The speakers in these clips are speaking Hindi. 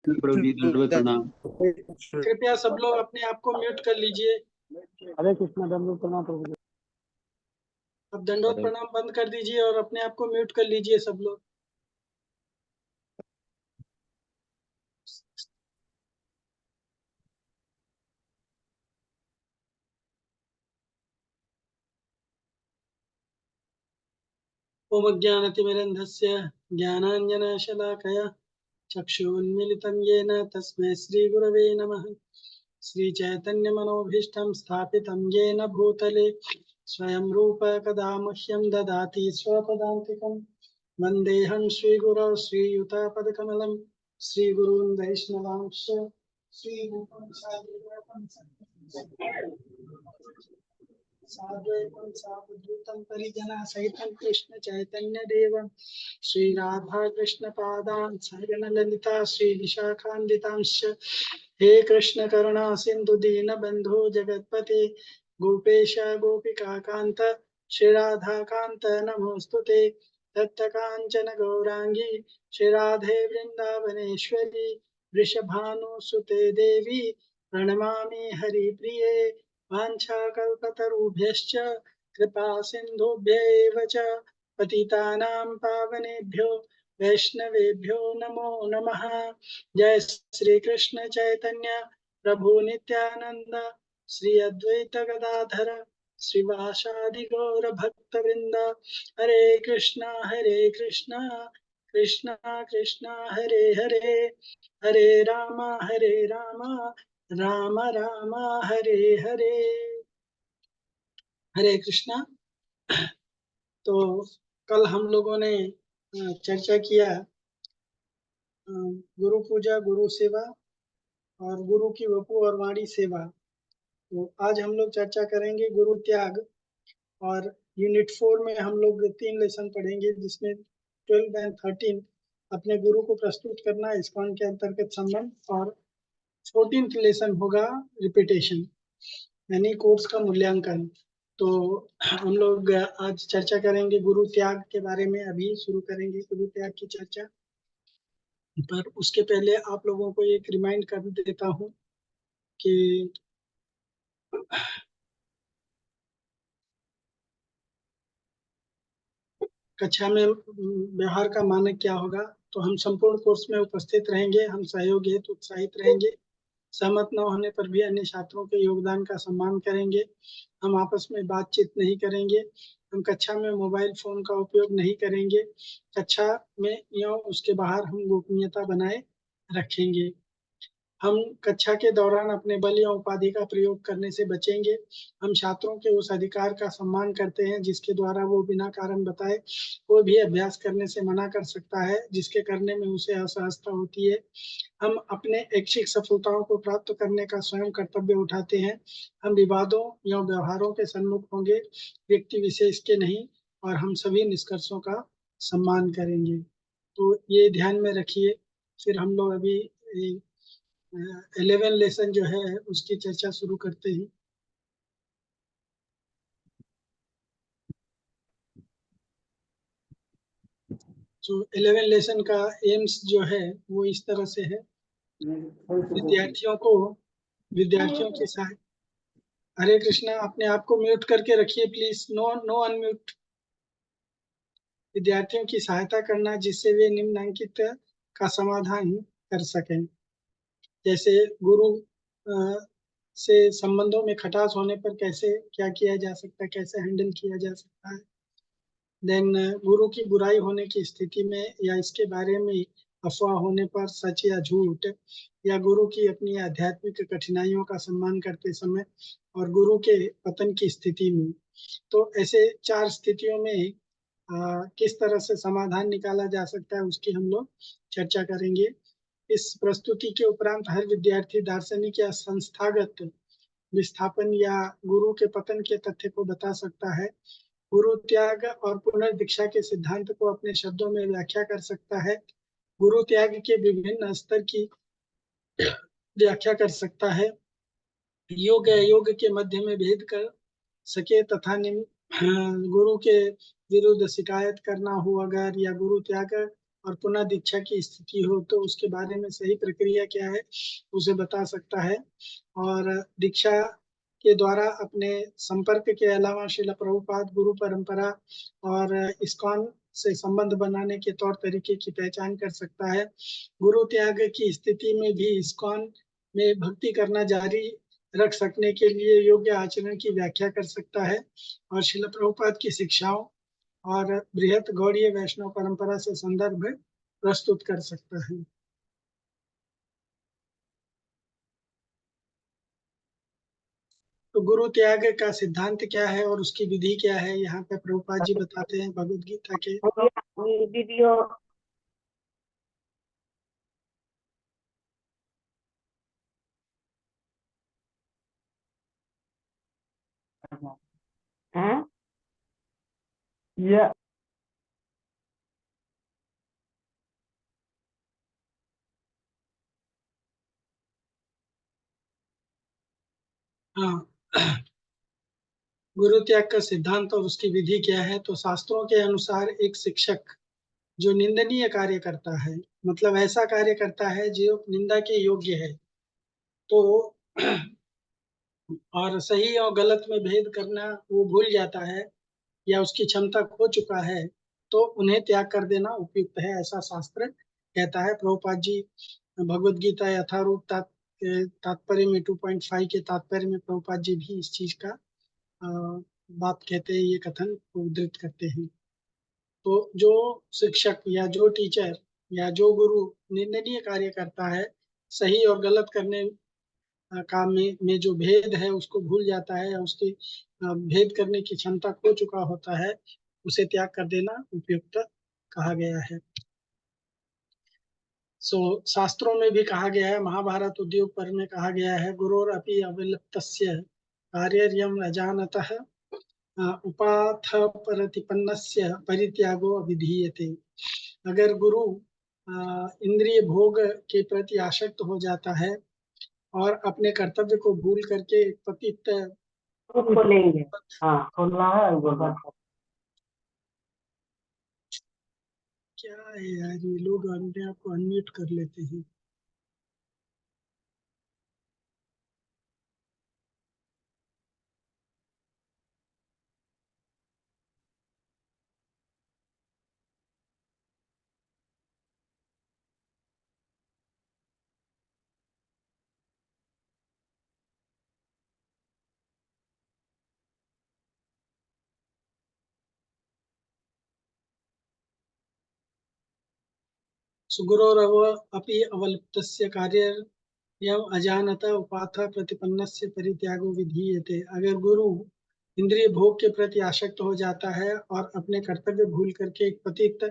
प्रभु जी दंडवत प्रणाम। कृपया सब लोग अपने आप को म्यूट कर लीजिए। हरे कृष्णा दंडवत प्रणाम प्रभु जी। अब दंडवत प्रणाम बंद कर दीजिए और अपने आप को म्यूट कर लीजिए सब लोग। ओम अज्ञानतिमिरन्धस्य ज्ञानाञ्जनशलाकया चक्षुरुन्मीलितं येन तस्मै श्रीगुरवे नमः। श्रीचैतन्यमनोभीष्टं स्थापितं येन भूतले स्वयं रूप कदा मह्यं ददाति स्वपदान्तिकं। वन्देऽहं श्रीगुरौ श्रीयुतापदकमलं श्रीगुरून् वैष्णवांश्च श्रीरूपं साग्रजातं साद्वैतं सावधूतं परिजनसहितं कृष्ण चैतन्य देवं श्रीराधा कृष्ण पादान् सहगण ललिता श्री विशाखान्वितांश्च। हे कृष्ण करुणा सिंधु दीन बंधु जगतपते गोपेश गोपिका कांत श्री राधा कांत नमोस्तुते। तप्त कांचन गौरांगी श्री राधे वृंदावनेश्वरी वृषभानुसुते देवी प्रणमामि हरिप्रिये। वाञ्छाकल्पतरुभ्यश्च कृपा सिन्धुभ्यैव च पतितानां पावनेभ्यो वैष्णवेभ्यो नमो नमः। जय श्री कृष्ण चैतन्य प्रभु नित्यानंद श्री अद्वैत गदाधर श्रीवासादि गौर भक्तवृंद। हरे कृष्णा कृष्णा कृष्णा हरे हरे हरे राम राम राम हरे हरे। हरे कृष्णा। तो कल हम लोगों ने चर्चा किया गुरु पूजा, गुरु सेवा और गुरु की वपु और वाणी सेवा। तो आज हम लोग चर्चा करेंगे गुरु त्याग। और यूनिट 4 में हम लोग 3 लेसन पढ़ेंगे, जिसमें 12 एंड 13 अपने गुरु को प्रस्तुत करना, इस्कॉन के अंतर्गत संबंध, और 14th लेसन होगा रिपीटेशन यानी कोर्स का मूल्यांकन। तो हम लोग आज चर्चा करेंगे गुरु त्याग के बारे में। अभी शुरू करेंगे गुरु त्याग की चर्चा, पर उसके पहले आप लोगों को एक रिमाइंड कर देता हूँ कि कक्षा में व्यवहार का मानक क्या होगा। तो हम संपूर्ण कोर्स में उपस्थित रहेंगे, हम सहयोग हेतु उत्साहित रहेंगे, सहमत न होने पर भी अन्य छात्रों के योगदान का सम्मान करेंगे। हम आपस में बातचीत नहीं करेंगे। हम कक्षा में मोबाइल फोन का उपयोग नहीं करेंगे। कक्षा में या उसके बाहर हम गोपनीयता बनाए रखेंगे। हम कक्षा के दौरान अपने बल या उपाधि का प्रयोग करने से बचेंगे। हम छात्रों के उस अधिकार का सम्मान करते हैं जिसके द्वारा वो बिना कारण बताए कोई भी अभ्यास करने से मना कर सकता है जिसके करने में उसे असहजता होती है। हम अपने ऐच्छिक सफलताओं को प्राप्त करने का स्वयं कर्तव्य उठाते हैं। हम विवादों या व्यवहारों के सम्मुख होंगे, व्यक्ति विशेष के नहीं, और हम सभी निष्कर्षों का सम्मान करेंगे। तो ये ध्यान में रखिए। फिर हम लोग अभी 11 लेसन जो है उसकी चर्चा शुरू करते हैं। जो 11 लेसन का एम्स जो है वो इस तरह से है, विद्यार्थियों के साथ। हरे कृष्णा, अपने आप को म्यूट करके रखिए प्लीज। No no unmute. विद्यार्थियों की सहायता करना जिससे वे निम्नलिखित का समाधान कर सकें। जैसे गुरु से संबंधों में खटास होने पर कैसे क्या किया जा सकता है, कैसे हैंडल किया जा सकता है। देन गुरु की बुराई होने की स्थिति में या इसके बारे में अफवाह होने पर सच या झूठ, या गुरु की अपनी आध्यात्मिक कठिनाइयों का सम्मान करते समय, और गुरु के पतन की स्थिति में। तो ऐसे 4 स्थितियों में किस तरह से समाधान निकाला जा सकता है उसकी हम लोग चर्चा करेंगे। इस प्रस्तुति के उपरांत हर विद्यार्थी दार्शनिक या संस्थागत विस्थापन या गुरु के पतन के तथ्य को बता सकता है। गुरु त्याग और पुनर्दीक्षा के सिद्धांत को अपने शब्दों में व्याख्या कर सकता है। गुरु त्याग के विभिन्न स्तर की व्याख्या कर सकता है। योग अयोग के मध्य में भेद कर सके तथा गुरु के विरुद्ध शिकायत करना हो अगर, या गुरु त्याग और पुनः दीक्षा की स्थिति हो तो उसके बारे में सही प्रक्रिया क्या है उसे बता सकता है। और दीक्षा के द्वारा अपने संपर्क के अलावा श्रील प्रभुपाद गुरु परंपरा और इस्कॉन से संबंध बनाने के तौर तरीके की पहचान कर सकता है। गुरु त्याग की स्थिति में भी इस्कॉन में भक्ति करना जारी रख सकने के लिए योग्य आचरण की व्याख्या कर सकता है और श्रील प्रभुपाद की शिक्षाओं और बृहत गौड़ीय वैष्णव परंपरा से संदर्भ प्रस्तुत कर सकता है। तो गुरु त्याग का सिद्धांत क्या है और उसकी विधि क्या है, यहाँ पे प्रभुपाद जी बताते हैं भगवद गीता के। ये वीडियो हाँ ये हाँ, गुरु त्याग का सिद्धांत और उसकी विधि क्या है, तो शास्त्रों के अनुसार एक शिक्षक जो निंदनीय कार्य करता है, मतलब ऐसा कार्य करता है जो निंदा के योग्य है, तो और सही और गलत में भेद करना वो भूल जाता है या उसकी क्षमता खो चुका है, तो उन्हें त्याग कर देना उपयुक्त है, ऐसा शास्त्र कहता है। प्रभुपाद जी भगवद गीता यथारूप तात्पर्य में 2.5 के तात्पर्य में प्रभुपाद जी भी इस चीज का बात कहते हैं, ये कथन को उद्धृत करते हैं। तो जो शिक्षक या जो टीचर या जो गुरु निंदनीय कार्य करता है, सही और गलत करने काम में जो भेद है उसको भूल जाता है या उसकी भेद करने की क्षमता खो चुका होता है, उसे त्याग कर देना उपयुक्त कहा गया है। शास्त्रों में भी कहा गया है, महाभारत उद्योग पर्व में कहा गया है, गुरोर अपि अविलप्तस्य कार्यर्यम अजानतः उपाथ प्रतिपन्नस्य परित्यागो अविधीयते। अगर गुरु इंद्रिय भोग के प्रति आसक्त हो जाता है और अपने कर्तव्य को भूल करके पतित खोलेंगे। हाँ खोलना है वो बात। क्या है यार, ये लोग अपने आप को अनम्यूट कर लेते हैं। सुगुरोरव अपि अवलुप्तस्य कार्यम अजानता उपाथ प्रतिपन्नस्य परित्यागो विधीयते। अगर गुरु इंद्रिय भोग के प्रति आसक्त हो जाता है और अपने कर्तव्य भूल करके एक पतित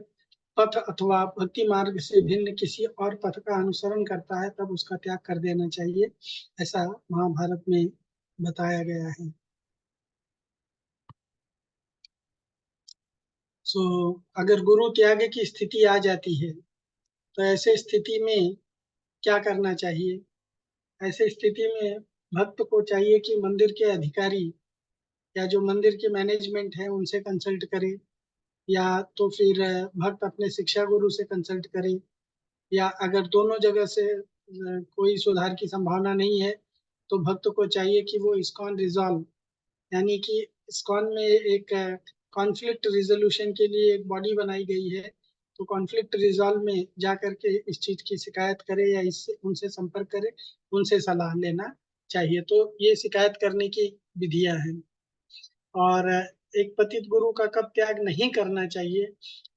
पथ अथवा भक्ति मार्ग से भिन्न किसी और पथ का अनुसरण करता है, तब उसका त्याग कर देना चाहिए, ऐसा महाभारत में बताया गया है। अगर गुरु त्याग की स्थिति आ जाती है तो ऐसे स्थिति में क्या करना चाहिए। ऐसे स्थिति में भक्त को चाहिए कि मंदिर के अधिकारी या जो मंदिर के मैनेजमेंट है उनसे कंसल्ट करे, या तो फिर भक्त अपने शिक्षा गुरु से कंसल्ट करे, या अगर दोनों जगह से कोई सुधार की संभावना नहीं है तो भक्त को चाहिए कि वो इस्कॉन रिजॉल्व, यानी कि इस्कॉन में एक कॉन्फ्लिक्ट रिजोल्यूशन के लिए एक बॉडी बनाई गई है, तो कॉन्फ्लिक्ट रिजॉल्व में जा करके इस चीज की शिकायत करे या इससे उनसे संपर्क करे, उनसे सलाह लेना चाहिए। तो ये शिकायत करने की विधियां हैं। और एक पतित गुरु का कब त्याग नहीं करना चाहिए।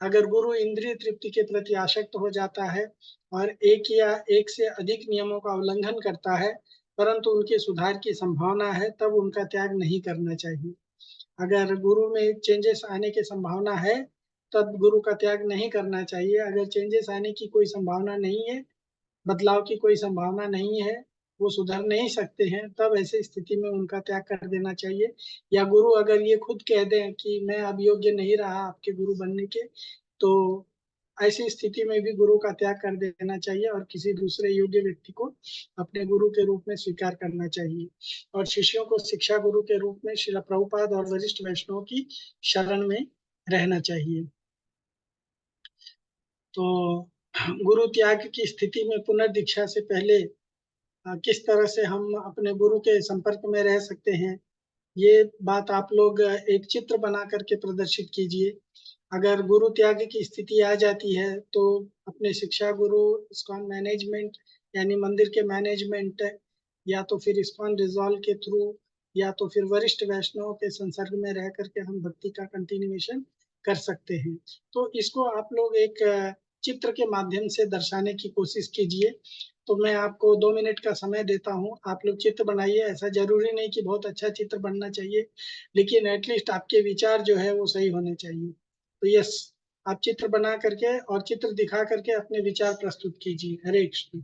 अगर गुरु इंद्रिय तृप्ति के प्रति आसक्त हो जाता है और एक या एक से अधिक नियमों का उल्लंघन करता है परंतु उनके सुधार की संभावना है, तब उनका त्याग नहीं करना चाहिए। अगर गुरु में चेंजेस आने की संभावना है तब गुरु का त्याग नहीं करना चाहिए। अगर चेंजेस आने की कोई संभावना नहीं है, बदलाव की कोई संभावना नहीं है, वो सुधर नहीं सकते हैं, तब ऐसी स्थिति में उनका त्याग कर देना चाहिए। या गुरु अगर ये खुद कह दें कि मैं अब योग्य नहीं रहा आपके गुरु बनने के, तो ऐसी स्थिति में भी गुरु का त्याग कर देना चाहिए और किसी दूसरे योग्य व्यक्ति को अपने गुरु के रूप में स्वीकार करना चाहिए। और शिष्यों को शिक्षा गुरु के रूप में श्रील प्रभुपाद और वरिष्ठ वैष्णव की शरण में रहना चाहिए। तो गुरु त्याग की स्थिति में पुनर्दीक्षा से पहले किस तरह से हम अपने गुरु के संपर्क में रह सकते हैं, ये बात आप लोग एक चित्र बना करके प्रदर्शित कीजिए। अगर गुरु त्याग की स्थिति आ जाती है तो अपने शिक्षा गुरु, इस्कॉन मैनेजमेंट यानी मंदिर के मैनेजमेंट, या तो फिर इस्कॉन रिजॉल्व के थ्रू, या तो फिर वरिष्ठ वैष्णव के संसर्ग में रह करके हम भक्ति का कंटिन्यूएशन कर सकते हैं। तो इसको आप लोग एक चित्र के माध्यम से दर्शाने की कोशिश कीजिए। तो मैं आपको 2 मिनट का समय देता हूँ, आप लोग चित्र बनाइए। ऐसा जरूरी नहीं कि बहुत अच्छा चित्र बनना चाहिए, लेकिन एटलीस्ट आपके विचार जो है वो सही होने चाहिए। तो यस, आप चित्र बना करके और चित्र दिखा करके अपने विचार प्रस्तुत कीजिए। हरे कृष्ण।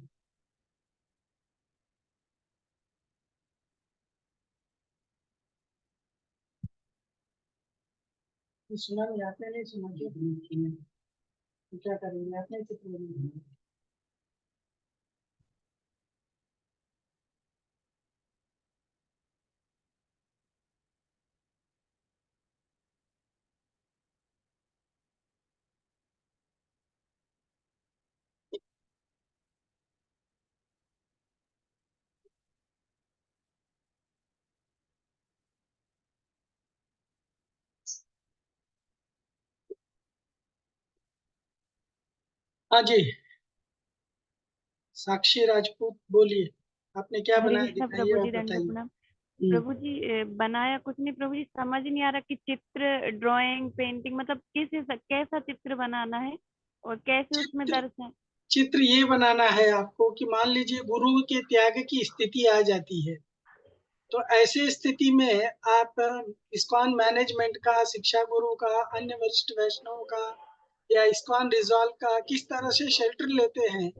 सुना नहीं, आपने नहीं सुना क्या? तो क्या करेंगे, आपने चित्र बनाइए। हाँ जी, साक्षी राजपूत बोलिए, आपने क्या हरे बनाया, कृष्ण दिखाइए प्रभु और जी, दंडवत बताइए। प्रणाम। प्रभु जी, बनाया कुछ नहीं प्रभु जी, समझ नहीं आ रहा कि चित्र, ड्राइंग, पेंटिंग मतलब कैसा चित्र बनाना है और कैसे उसमें चित्र दर्शन। चित्र ये बनाना है आपको कि मान लीजिए गुरु के त्याग की स्थिति आ जाती है, तो ऐसी स्थिति में आप इस्कॉन मैनेजमेंट का, शिक्षा गुरु का, अन्य वरिष्ठ वैष्णव का या इस्कॉन रिजॉल्व का किस तरह से शेल्टर लेते हैं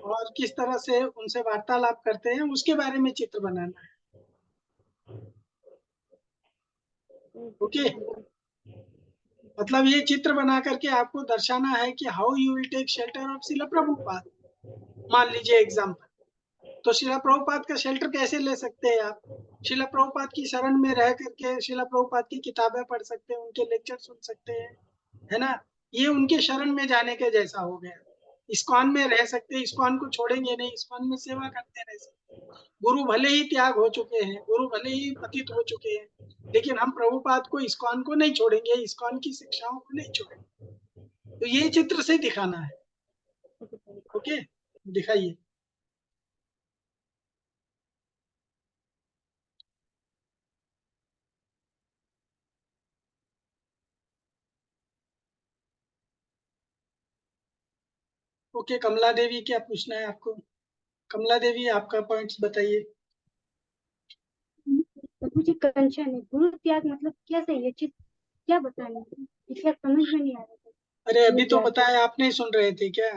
और किस तरह से उनसे वार्तालाप करते हैं, उसके बारे में चित्र बनाना है। ओके, मतलब ये चित्र बना करके आपको दर्शाना है कि how you will take shelter of Srila Prabhupada. मान लीजिए एग्जाम्पल, तो शिला प्रभुपाद का शेल्टर कैसे ले सकते हैं आप? शिला प्रभुपाद की शरण में रह करके शिला प्रभुपाद की किताबें पढ़ सकते हैं, उनके लेक्चर सुन सकते हैं, है ना। ये उनके शरण में जाने के जैसा हो गया। इस्कॉन में रह सकते हैं, इस्कॉन को छोड़ेंगे नहीं, इस्कॉन में सेवा करते रह सकते हैं। गुरु भले ही त्याग हो चुके हैं, गुरु भले ही पतित हो चुके हैं, लेकिन हम प्रभुपाद को, इस्कॉन को नहीं छोड़ेंगे, इस्कॉन की शिक्षाओं को नहीं छोड़ेंगे। तो ये चित्र से दिखाना है। ओके, दिखाइए। ओके, कमला देवी, क्या पूछना है आपको? कमला देवी, आपका पॉइंट्स बताइए। प्रभु जी, कंचन है, गुरु त्याग मतलब कैसे, ये चीज क्या बताना है, इसका समझ में नहीं आ रहा था। अरे अभी गुरु तो त्याग बताया, आप नहीं सुन रहे थे क्या?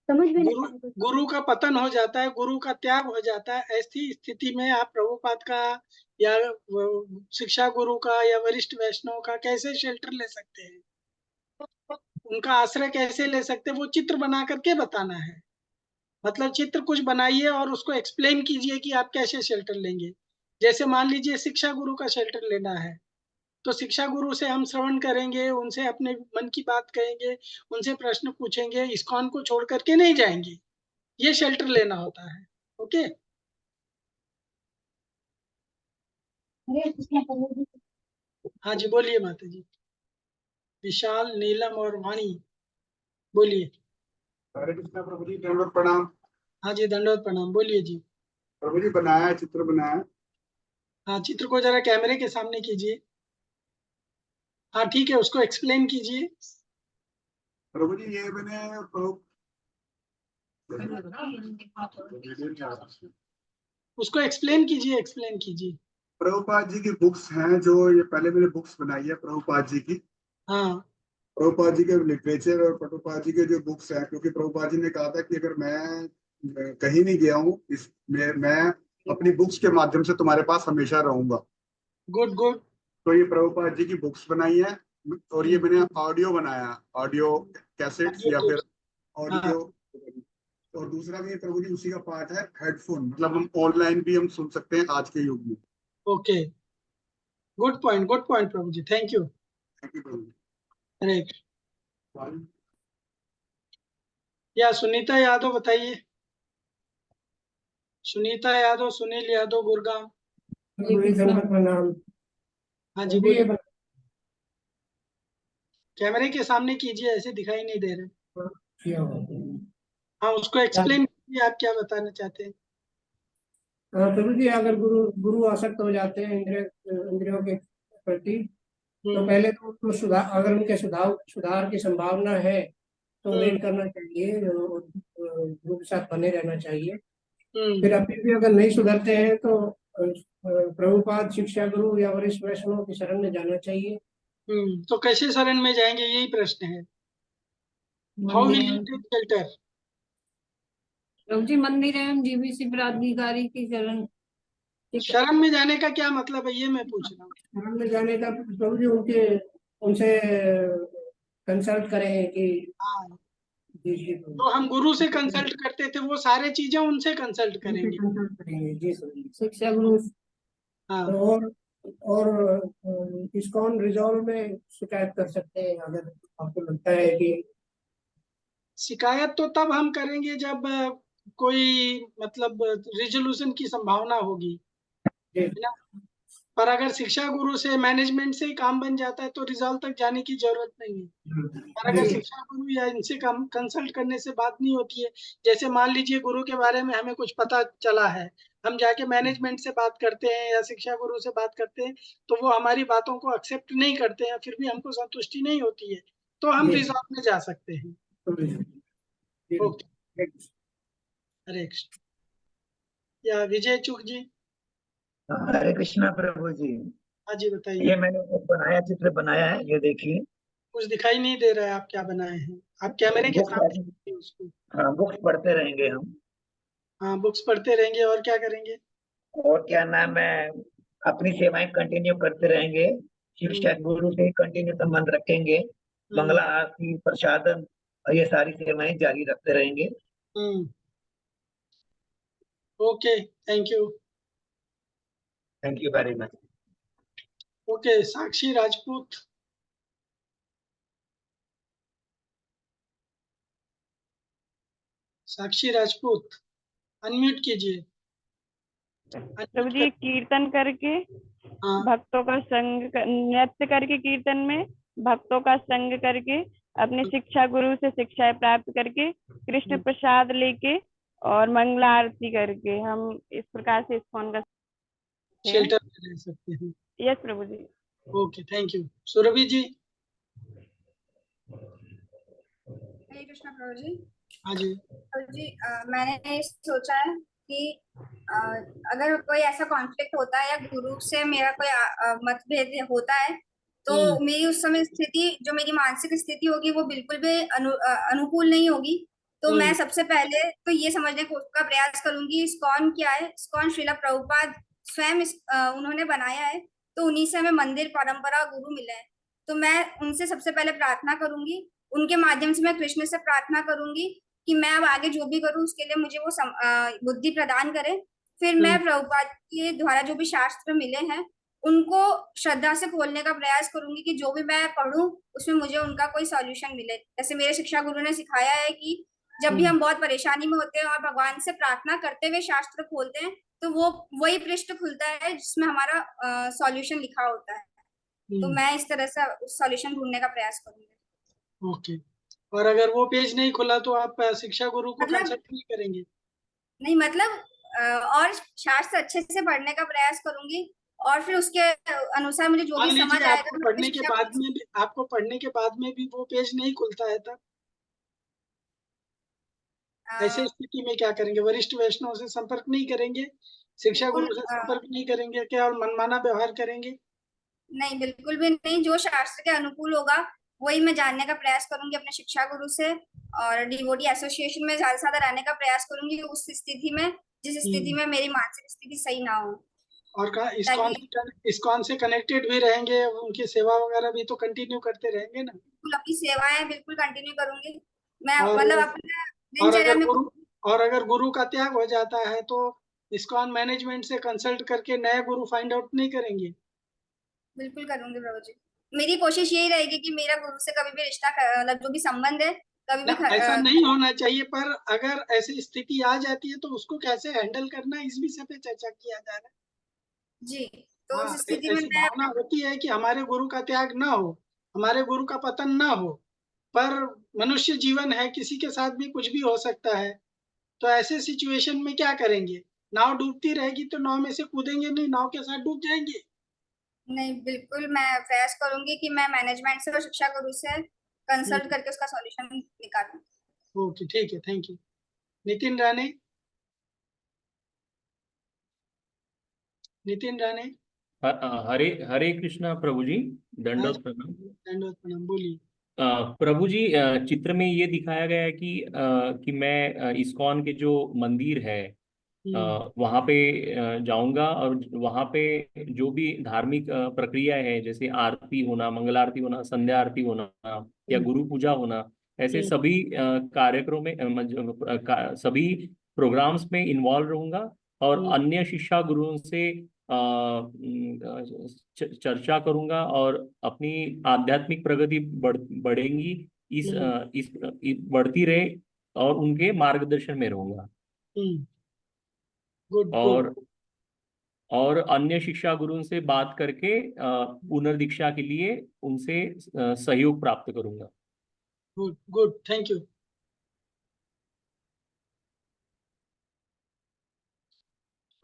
समझ में नहीं गुरु आ रहा था। गुरु का पतन हो जाता है, गुरु का त्याग हो जाता है। ऐसी स्थिति में आप प्रभुपाद का या शिक्षा गुरु का या वरिष्ठ वैष्णव का कैसे शेल्टर ले सकते हैं, उनका आश्रय कैसे ले सकते हैं, वो चित्र बना करके बताना है। मतलब चित्र कुछ बनाइए और उसको एक्सप्लेन कीजिए कि आप कैसे शेल्टर लेंगे। जैसे मान लीजिए शिक्षा गुरु का शेल्टर लेना है, तो शिक्षा गुरु से हम श्रवण करेंगे, उनसे अपने मन की बात कहेंगे, उनसे प्रश्न पूछेंगे, इस्कॉन को छोड़ करके नहीं जाएंगे। ये शेल्टर लेना होता है। ओके, हरे कृष्ण प्रभु जी। हाँ जी, बोलिए माता जी। विशाल, नीलम और वाणी, बोलिए। हरे कृष्णा प्रभु जी, दंडवत प्रणाम। हाँ जी, दंडवत प्रणाम, बोलिए जी। प्रभु जी, बनाया है, चित्र बनाया है। हाँ, चित्र को जरा कैमरे के सामने कीजिए। हाँ ठीक है, उसको एक्सप्लेन कीजिए। प्रभु जी, ये मैंने उसको एक्सप्लेन कीजिए, एक्सप्लेन कीजिए। प्रभुपाद जी की बुक्स हैं, जो ये पहले मैंने बुक्स बनाई है प्रभुपाद जी की। हाँ, प्रभुपाद जी के लिटरेचर और प्रभुपाद जी के जो बुक्स हैं, क्योंकि प्रभुपाद जी ने कहा था कि अगर मैं कहीं नहीं गया हूँ, मैं अपनी बुक्स के माध्यम से तुम्हारे पास हमेशा रहूंगा। Good good. तो ये प्रभुपाद जी की बुक्स बनाई है, और ये मैंने ऑडियो बनाया, ऑडियो कैसेट्स या फिर हाँ, ऑडियो। और दूसरा भी प्रभु जी उसी का पार्ट है, हेडफोन, मतलब हम ऑनलाइन भी हम सुन सकते हैं आज के युग में। ओके, गुड पॉइंट प्रभु जी, थैंक यू। थैंक यू प्रभु जी। हरे कृष्ण। या सुनीता यादव बताइए। सुनीता यादव, सुनील यादव, गुड़गांव। प्रणाम। हाँ जी मुझे ये बोलिए। कैमरे के सामने कीजिए, ऐसे दिखाई नहीं दे रहे। किया हाँ, उसको एक्सप्लेन कीजिए, आप क्या बताना चाहते हैं। प्रभु जी, अगर गुरु गुरु आसक्त हो जाते हैं इंद्रियों के प्रति, तो पहले तो उनको सुधार, अगर उनके सुधार की संभावना है तो वेट करना चाहिए, गुरु के साथ बने रहना चाहिए। फिर अभी भी अगर नहीं सुधरते हैं तो प्रभुपाद, शिक्षा गुरु या वरिष्ठ वैष्णव की शरण में जाना चाहिए। तो कैसे शरण में जाएंगे, यही प्रश्न है। How will you take shelter? प्रभु जी, मंदिर एवं जीबीसी प्राधिकारी की शरण में जाने का क्या मतलब है, ये मैं पूछ रहा हूँ। शरण में जाने का प्रभु जी उनसे कंसल्ट करें कि हाँ, जी जी तो हम गुरु से कंसल्ट करते थे, वो सारे चीजें उनसे कंसल्ट करेंगे। कंसल्ट करेंगे जी सर। शिक्षा गुरु। हाँ, और इस्कॉन रिजॉल्व में शिकायत कर सकते हैं अगर आपको लगता है कि शिकायत तो तब हम करेंगे जब कोई मतलब रिजोल्यूशन की संभावना होगी, है ना। पर अगर शिक्षा गुरु से, मैनेजमेंट से ही काम बन जाता है तो रिजॉल्व तक जाने की जरूरत नहीं है। और अगर शिक्षा गुरु या इनसे कंसल्ट करने से बात नहीं होती है, जैसे मान लीजिए गुरु के बारे में हमें कुछ पता चला है, हम जाके मैनेजमेंट से बात करते हैं या शिक्षा गुरु से बात करते हैं, तो वो हमारी बातों को एक्सेप्ट नहीं करते हैं, फिर भी हमको संतुष्टि नहीं होती है, तो हम रिजॉल्व में जा सकते हैं। ओके, हरे कृष्ण। या विजय चुग जी। हरे कृष्णा प्रभु जी। हाँ जी बताइए। ये मैंने एक चित्र बनाया है, ये देखिए। कुछ दिखाई नहीं दे रहा है, आप क्या बनाए हैं? आप कैमरे के सामने रखिए उसको। हाँ, बुक्स पढ़ते रहेंगे हम। हाँ, बुक्स पढ़ते रहेंगे, और क्या करेंगे? और क्या नाम है, अपनी सेवाएं कंटिन्यू करते रहेंगे, शिक्षा गुरु से कंटिन्यू संबंध रखेंगे, मंगला आरती, प्रसादन और ये सारी सेवाएं जारी रखते रहेंगे। Okay, thank you. Thank you very much. Okay, Sakshi Rajput. Sakshi Rajput, unmute कीजिए। प्रभु जी, कीर्तन करके हाँ, भक्तों का संग, नृत्य करके कीर्तन में भक्तों का संग करके, अपने शिक्षा गुरु से शिक्षाएं प्राप्त करके, कृष्ण प्रसाद लेके और मंगला आरती करके हम इस प्रकार से इस्कॉन का शेल्टर में रह सकते हैं। यस प्रभु जी। Okay, thank you. Surabhi ji. Hare Krishna प्रभु जी। हाँ जी। प्रभु जी, मैंने सोचा है कि अगर कोई ऐसा कॉन्फ्लिक्ट होता है या गुरु से मेरा कोई मतभेद होता है, तो मेरी उस समय स्थिति, जो मेरी मानसिक स्थिति होगी, वो बिल्कुल भी अनुकूल नहीं होगी। तो मैं सबसे पहले तो ये समझने का प्रयास करूंगी इस्कॉन क्या है। इस्कॉन श्रीला प्रभुपाद स्वयं उन्होंने बनाया है, तो उन्हीं से हमें मंदिर, परंपरा, गुरु मिले हैं। तो मैं उनसे सबसे पहले प्रार्थना करूंगी, उनके माध्यम से मैं कृष्ण से प्रार्थना करूंगी कि मैं अब आगे जो भी करूं उसके लिए मुझे वो बुद्धि प्रदान करे। फिर मैं प्रभुपाद के द्वारा जो भी शास्त्र मिले हैं उनको श्रद्धा से खोलने का प्रयास करूंगी कि जो भी मैं पढ़ूं उसमें मुझे उनका कोई सॉल्यूशन मिले। जैसे मेरे शिक्षा गुरु ने सिखाया है कि जब भी हम बहुत परेशानी में होते हैं और भगवान से प्रार्थना करते हुए शास्त्र खोलते हैं, तो वो वही पृष्ठ खुलता है जिसमें हमारा सॉल्यूशन लिखा होता है। तो मैं इस तरह से सॉल्यूशन ढूंढने का प्रयास करूंगी। ओके, और अगर वो पेज नहीं खुला तो आप शिक्षा गुरु को कंसल्ट नहीं करेंगे? नहीं, मतलब और शास्त्र अच्छे से पढ़ने का प्रयास करूंगी और फिर उसके अनुसार मुझे जो भी समझ आएगा। आपको पढ़ने के बाद में भी वो पेज नहीं खुलता है, तब ऐसे स्थिति में क्या करेंगे? वरिष्ठ वैष्णव से संपर्क नहीं करेंगे, शिक्षा गुरु से संपर्क नहीं करेंगे क्या, और मनमाना व्यवहार करेंगे? नहीं, बिल्कुल भी नहीं। जो शास्त्र के अनुकूल होगा वही मैं जानने का प्रयास करूंगी अपने शिक्षा गुरु से, और डिवोटी एसोसिएशन में ज्यादा से ज्यादा रहने का प्रयास करूंगी उस स्थिति में जिस स्थिति में मेरी मानसिक स्थिति सही ना हो। और इस्कॉन से कनेक्टेड भी रहेंगे, उनकी सेवा वगैरह भी तो कंटिन्यू करते रहेंगे ना? बिल्कुल, अपनी सेवाएं बिल्कुल कंटिन्यू करूंगी मैं, मतलब अपने दिनचर्या में। और अगर गुरु का त्याग हो जाता है तो इस्कॉन मैनेजमेंट से कंसल्ट करके नया गुरु फाइंड आउट नहीं करेंगे? बिल्कुल करूंगी प्रभु जी। मेरी कोशिश यही रहेगी कि मेरा गुरु से कभी भी रिश्ता, मतलब जो भी संबंध है कभी भी ऐसा नहीं होना चाहिए, पर अगर ऐसी स्थिति आ जाती है तो उसको कैसे हैंडल करना है, इस विषय पे चर्चा किया जा रहा है। जी, तो हाँ, उस स्थिति में ऐसी मैं भावना होती है कि हमारे गुरु का त्याग ना हो, हमारे गुरु का पतन ना हो, पर मनुष्य जीवन है, किसी के साथ भी कुछ भी हो सकता है। तो ऐसे सिचुएशन में क्या करेंगे? नाव डूबती रहेगी तो नाव में से कूदेंगे नहीं, नाव के साथ डूब जाएंगे। नहीं, बिल्कुल मैं प्रयास करूंगी कि मैं मैनेजमेंट से और शिक्षा गुरु से कंसल्ट करके उसका सॉल्यूशन निकालूं। ओके, ठीक है, थैंक यू। नितिन राणे। नितिन राणे। हरे हरे कृष्णा प्रभु जी, हाँ, दंडोत प्रणाम। दंडवत प्रणाम, बोलिए। प्रभु जी, चित्र में ये दिखाया गया है कि मैं इस्कॉन के जो मंदिर है वहाँ पे जाऊंगा, और वहाँ पे जो भी धार्मिक प्रक्रिया है, जैसे आरती होना, मंगल आरती होना, संध्या आरती होना, या गुरु पूजा होना, ऐसे सभी कार्यक्रमों में सभी प्रोग्राम्स में इन्वॉल्व रहूंगा, और अन्य शिक्षा गुरुओं से चर्चा करूंगा, और अपनी आध्यात्मिक प्रगति बढ़ेंगी, इस बढ़ती रहे, और उनके मार्गदर्शन में रहूंगा। गुड और अन्य शिक्षा गुरुओं से बात करके पुनर्दीक्षा के लिए उनसे सहयोग प्राप्त करूंगा। Good good, thank you.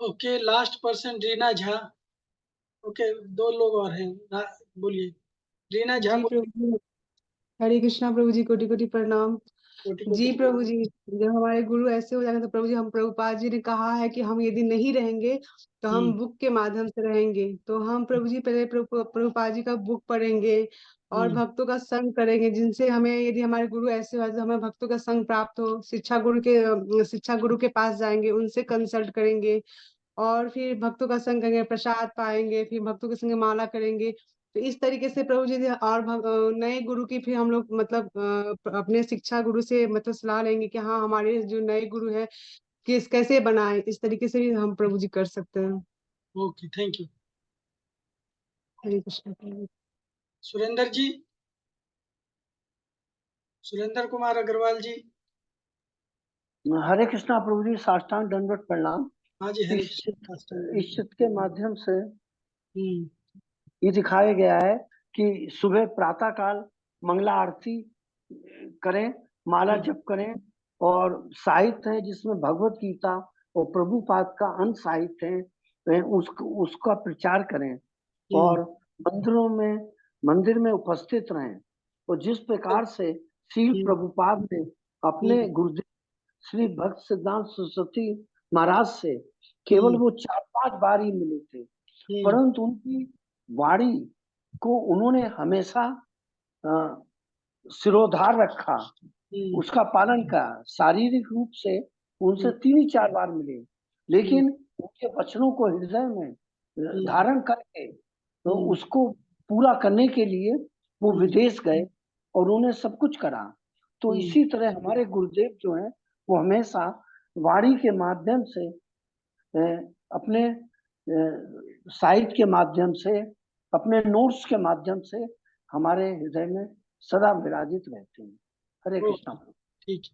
Okay, last person Reena Jha. Okay, 2 लोग और हैं, बोलिए। रीना झा, जी प्रभु, हरे कृष्णा प्रभु जी, कोटि कोटि प्रणाम। जी प्रभु जी, जब हमारे गुरु ऐसे हो जाएंगे तो प्रभु जी, हम प्रभुपाद जी ने कहा है कि हम यदि नहीं रहेंगे तो हम बुक के माध्यम से रहेंगे, तो हम प्रभु जी पहले प्रभुपाद जी का बुक पढ़ेंगे और भक्तों का संग करेंगे, जिनसे हमें, यदि हमारे गुरु ऐसे हो तो हमें भक्तों का संग प्राप्त हो। शिक्षा गुरु के पास जाएंगे, उनसे कंसल्ट करेंगे और फिर भक्तों का संग करेंगे, प्रसाद पाएंगे, फिर भक्तों के संग माला करेंगे। तो इस तरीके से प्रभु जी, और नए गुरु की फिर हम लोग मतलब अपने शिक्षा गुरु से मतलब सलाह लेंगे कि हाँ, हमारे जो नए गुरु है कैसे बनाए, इस तरीके से भी हम प्रभु जी कर सकते हैं। Okay, thank you. Hare Krishna. Surendra ji, Surendra Kumar Agrawal ji. Hare Krishna प्रभु जी, साष्टांग दंडवत प्रणाम। हाँ जी, हरे इस चित्र के माध्यम से ये दिखाया गया है कि सुबह प्रातः काल मंगला आरती करें, माला जप करें, और साहित्य है जिसमें भगवत गीता और प्रभुपाद का अंत साहित्य है, उसका प्रचार करें, और मंदिर में उपस्थित रहें। और जिस प्रकार से श्री प्रभुपाद ने अपने गुरुदेव श्री भक्त सिद्धांत सरस्वती महाराज से केवल वो 4-5 बार ही मिले थे, परंतु उनकी वाणी को उन्होंने हमेशा सिरोधार रखा, उसका पालन करा। शारीरिक रूप से उनसे 3-4 बार मिले, लेकिन उनके वचनों को हृदय में धारण करके तो उसको पूरा करने के लिए वो विदेश गए और उन्हें सब कुछ करा। तो इसी तरह हमारे गुरुदेव जो हैं वो हमेशा वाणी के माध्यम से, अपने साहित्य के माध्यम से, अपने नोट्स के माध्यम से हमारे हृदय में सदा विराजित रहते हैं। हरे कृष्णा। ठीक है।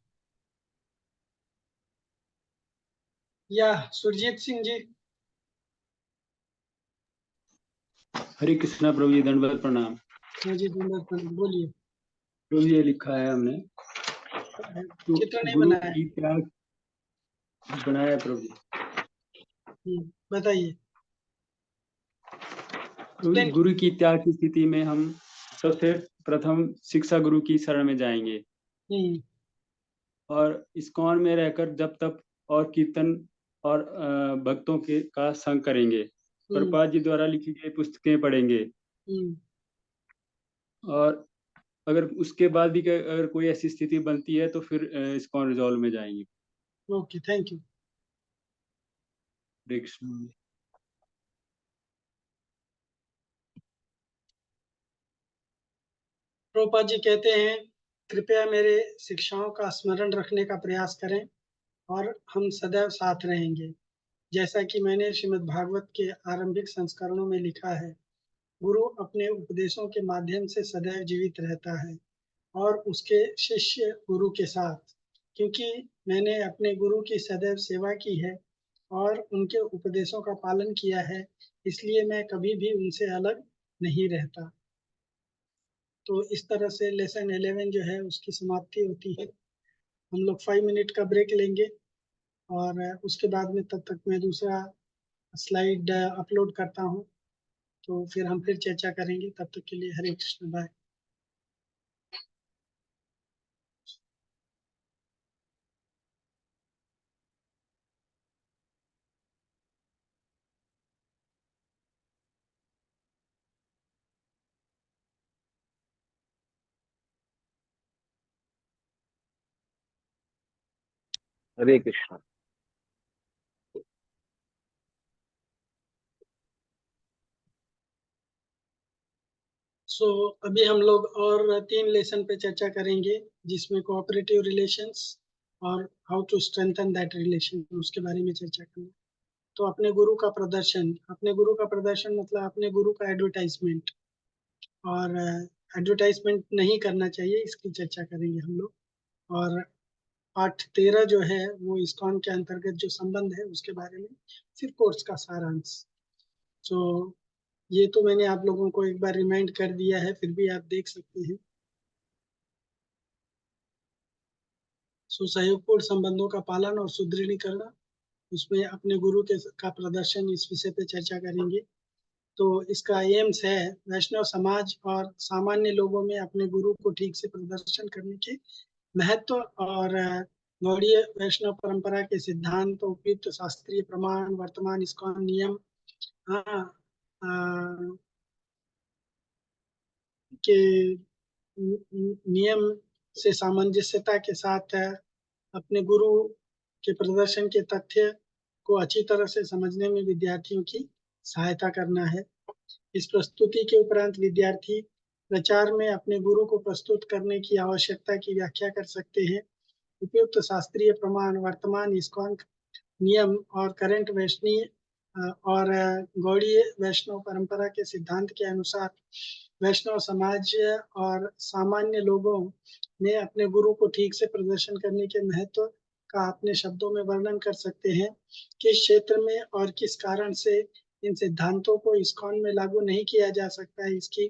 या सुरजीत सिंह जी। हरे कृष्णा प्रभु जी, दंडवत प्रणाम। हाँ जी, दंडवत प्रणाम, बोलिए। प्रभु जी, लिखा है हमने तो चित्र नहीं गुरु बनाया की त्याग बनाया प्रभु जी। बताइए। गुरु की त्याग की स्थिति में हम सबसे प्रथम शिक्षा गुरु की शरण में जाएंगे, और इस्कॉन में रहकर जब तक और कीर्तन और भक्तों के का संग करेंगे, प्रभुपाद जी द्वारा लिखी गई पुस्तकें पढ़ेंगे, और अगर उसके बाद भी अगर कोई ऐसी स्थिति बनती है तो फिर इस्कॉन रिजॉल्व में जाएंगे। Okay, thank you. Prabhupada ji कहते हैं, कृपया मेरे शिक्षाओं का स्मरण रखने का प्रयास करें और हम सदैव साथ रहेंगे। जैसा कि मैंने श्रीमद् भागवत के आरंभिक संस्करणों में लिखा है, गुरु अपने उपदेशों के माध्यम से सदैव जीवित रहता है। और उसके शिष्य गुरु के साथ, क्योंकि मैंने अपने गुरु की सदैव सेवा की है और उनके उपदेशों का पालन किया है, इसलिए मैं कभी भी उनसे अलग नहीं रहता। तो इस तरह से लेसन 11 जो है उसकी समाप्ति होती है। हम लोग 5 मिनट का ब्रेक लेंगे और उसके बाद में तब तक मैं दूसरा स्लाइड अपलोड करता हूँ, तो फिर हम फिर चर्चा करेंगे। तब तक के लिए हरे कृष्ण, बाय। हरे कृष्ण। अभी हम लोग और 3 लेसन पे चर्चा करेंगे, जिसमें कोऑपरेटिव रिलेशंस और how to strengthen that relation, उसके बारे में चर्चा करेंगे। तो अपने गुरु का प्रदर्शन मतलब अपने गुरु का एडवर्टाइजमेंट, और एडवर्टाइजमेंट नहीं करना चाहिए, इसकी चर्चा करेंगे हम लोग। और पाठ 13 जो है वो इस्कॉन के अंतर्गत जो संबंध है उसके बारे में, फिर कोर्स का सारांश। ये तो मैंने आप लोगों को एक बार रिमाइंड कर दिया है, फिर भी आप देख सकते हैं। सहयोगपूर्ण संबंधों का पालन और सुदृढ़ीकरण, उसमें अपने गुरु का प्रदर्शन, इस विषय पे चर्चा करेंगे। तो इसका एम्स है वैष्णव समाज और सामान्य लोगों में अपने गुरु को ठीक से प्रदर्शन करने के महत्व और गौड़ीय वैष्णव परंपरा के सिद्धांत, उपयुक्त शास्त्रीय प्रमाण, वर्तमान इस्कॉन नियम के नियम से सामंजस्यता के साथ अपने गुरु के प्रदर्शन के तथ्य को अच्छी तरह से समझने में विद्यार्थियों की सहायता करना है। इस प्रस्तुति के उपरांत विद्यार्थी प्रचार में अपने गुरु को प्रस्तुत करने की आवश्यकता की व्याख्या कर सकते हैं। उपयुक्त शास्त्रीय प्रमाण, वर्तमान इस्कॉन नियम और करंट वैष्णीय और गौड़ीय वैष्णव परंपरा के सिद्धांत के अनुसार वैष्णव समाज और सामान्य लोगों में अपने गुरु को ठीक से प्रदर्शन करने के महत्व का अपने शब्दों में वर्णन कर सकते हैं। किस क्षेत्र में और किस कारण से इन सिद्धांतों को इस्कॉन में लागू नहीं किया जा सकता है, इसकी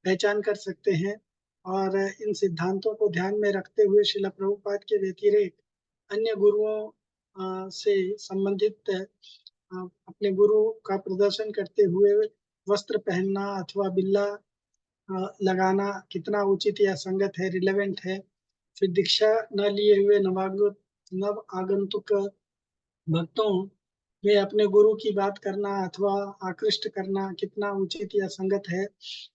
पहचान कर सकते हैं। और इन सिद्धांतों को ध्यान में रखते हुए श्रील प्रभुपाद के व्यतिरेक अन्य गुरुओं से संबंधित अपने गुरु का प्रदर्शन करते हुए वस्त्र पहनना अथवा बिल्ला लगाना कितना उचित या संगत है, रिलेवेंट है। फिर दीक्षा न लिए हुए नव आगंतुक भक्तों में अपने गुरु की बात करना अथवा आकृष्ट करना कितना उचित या संगत है।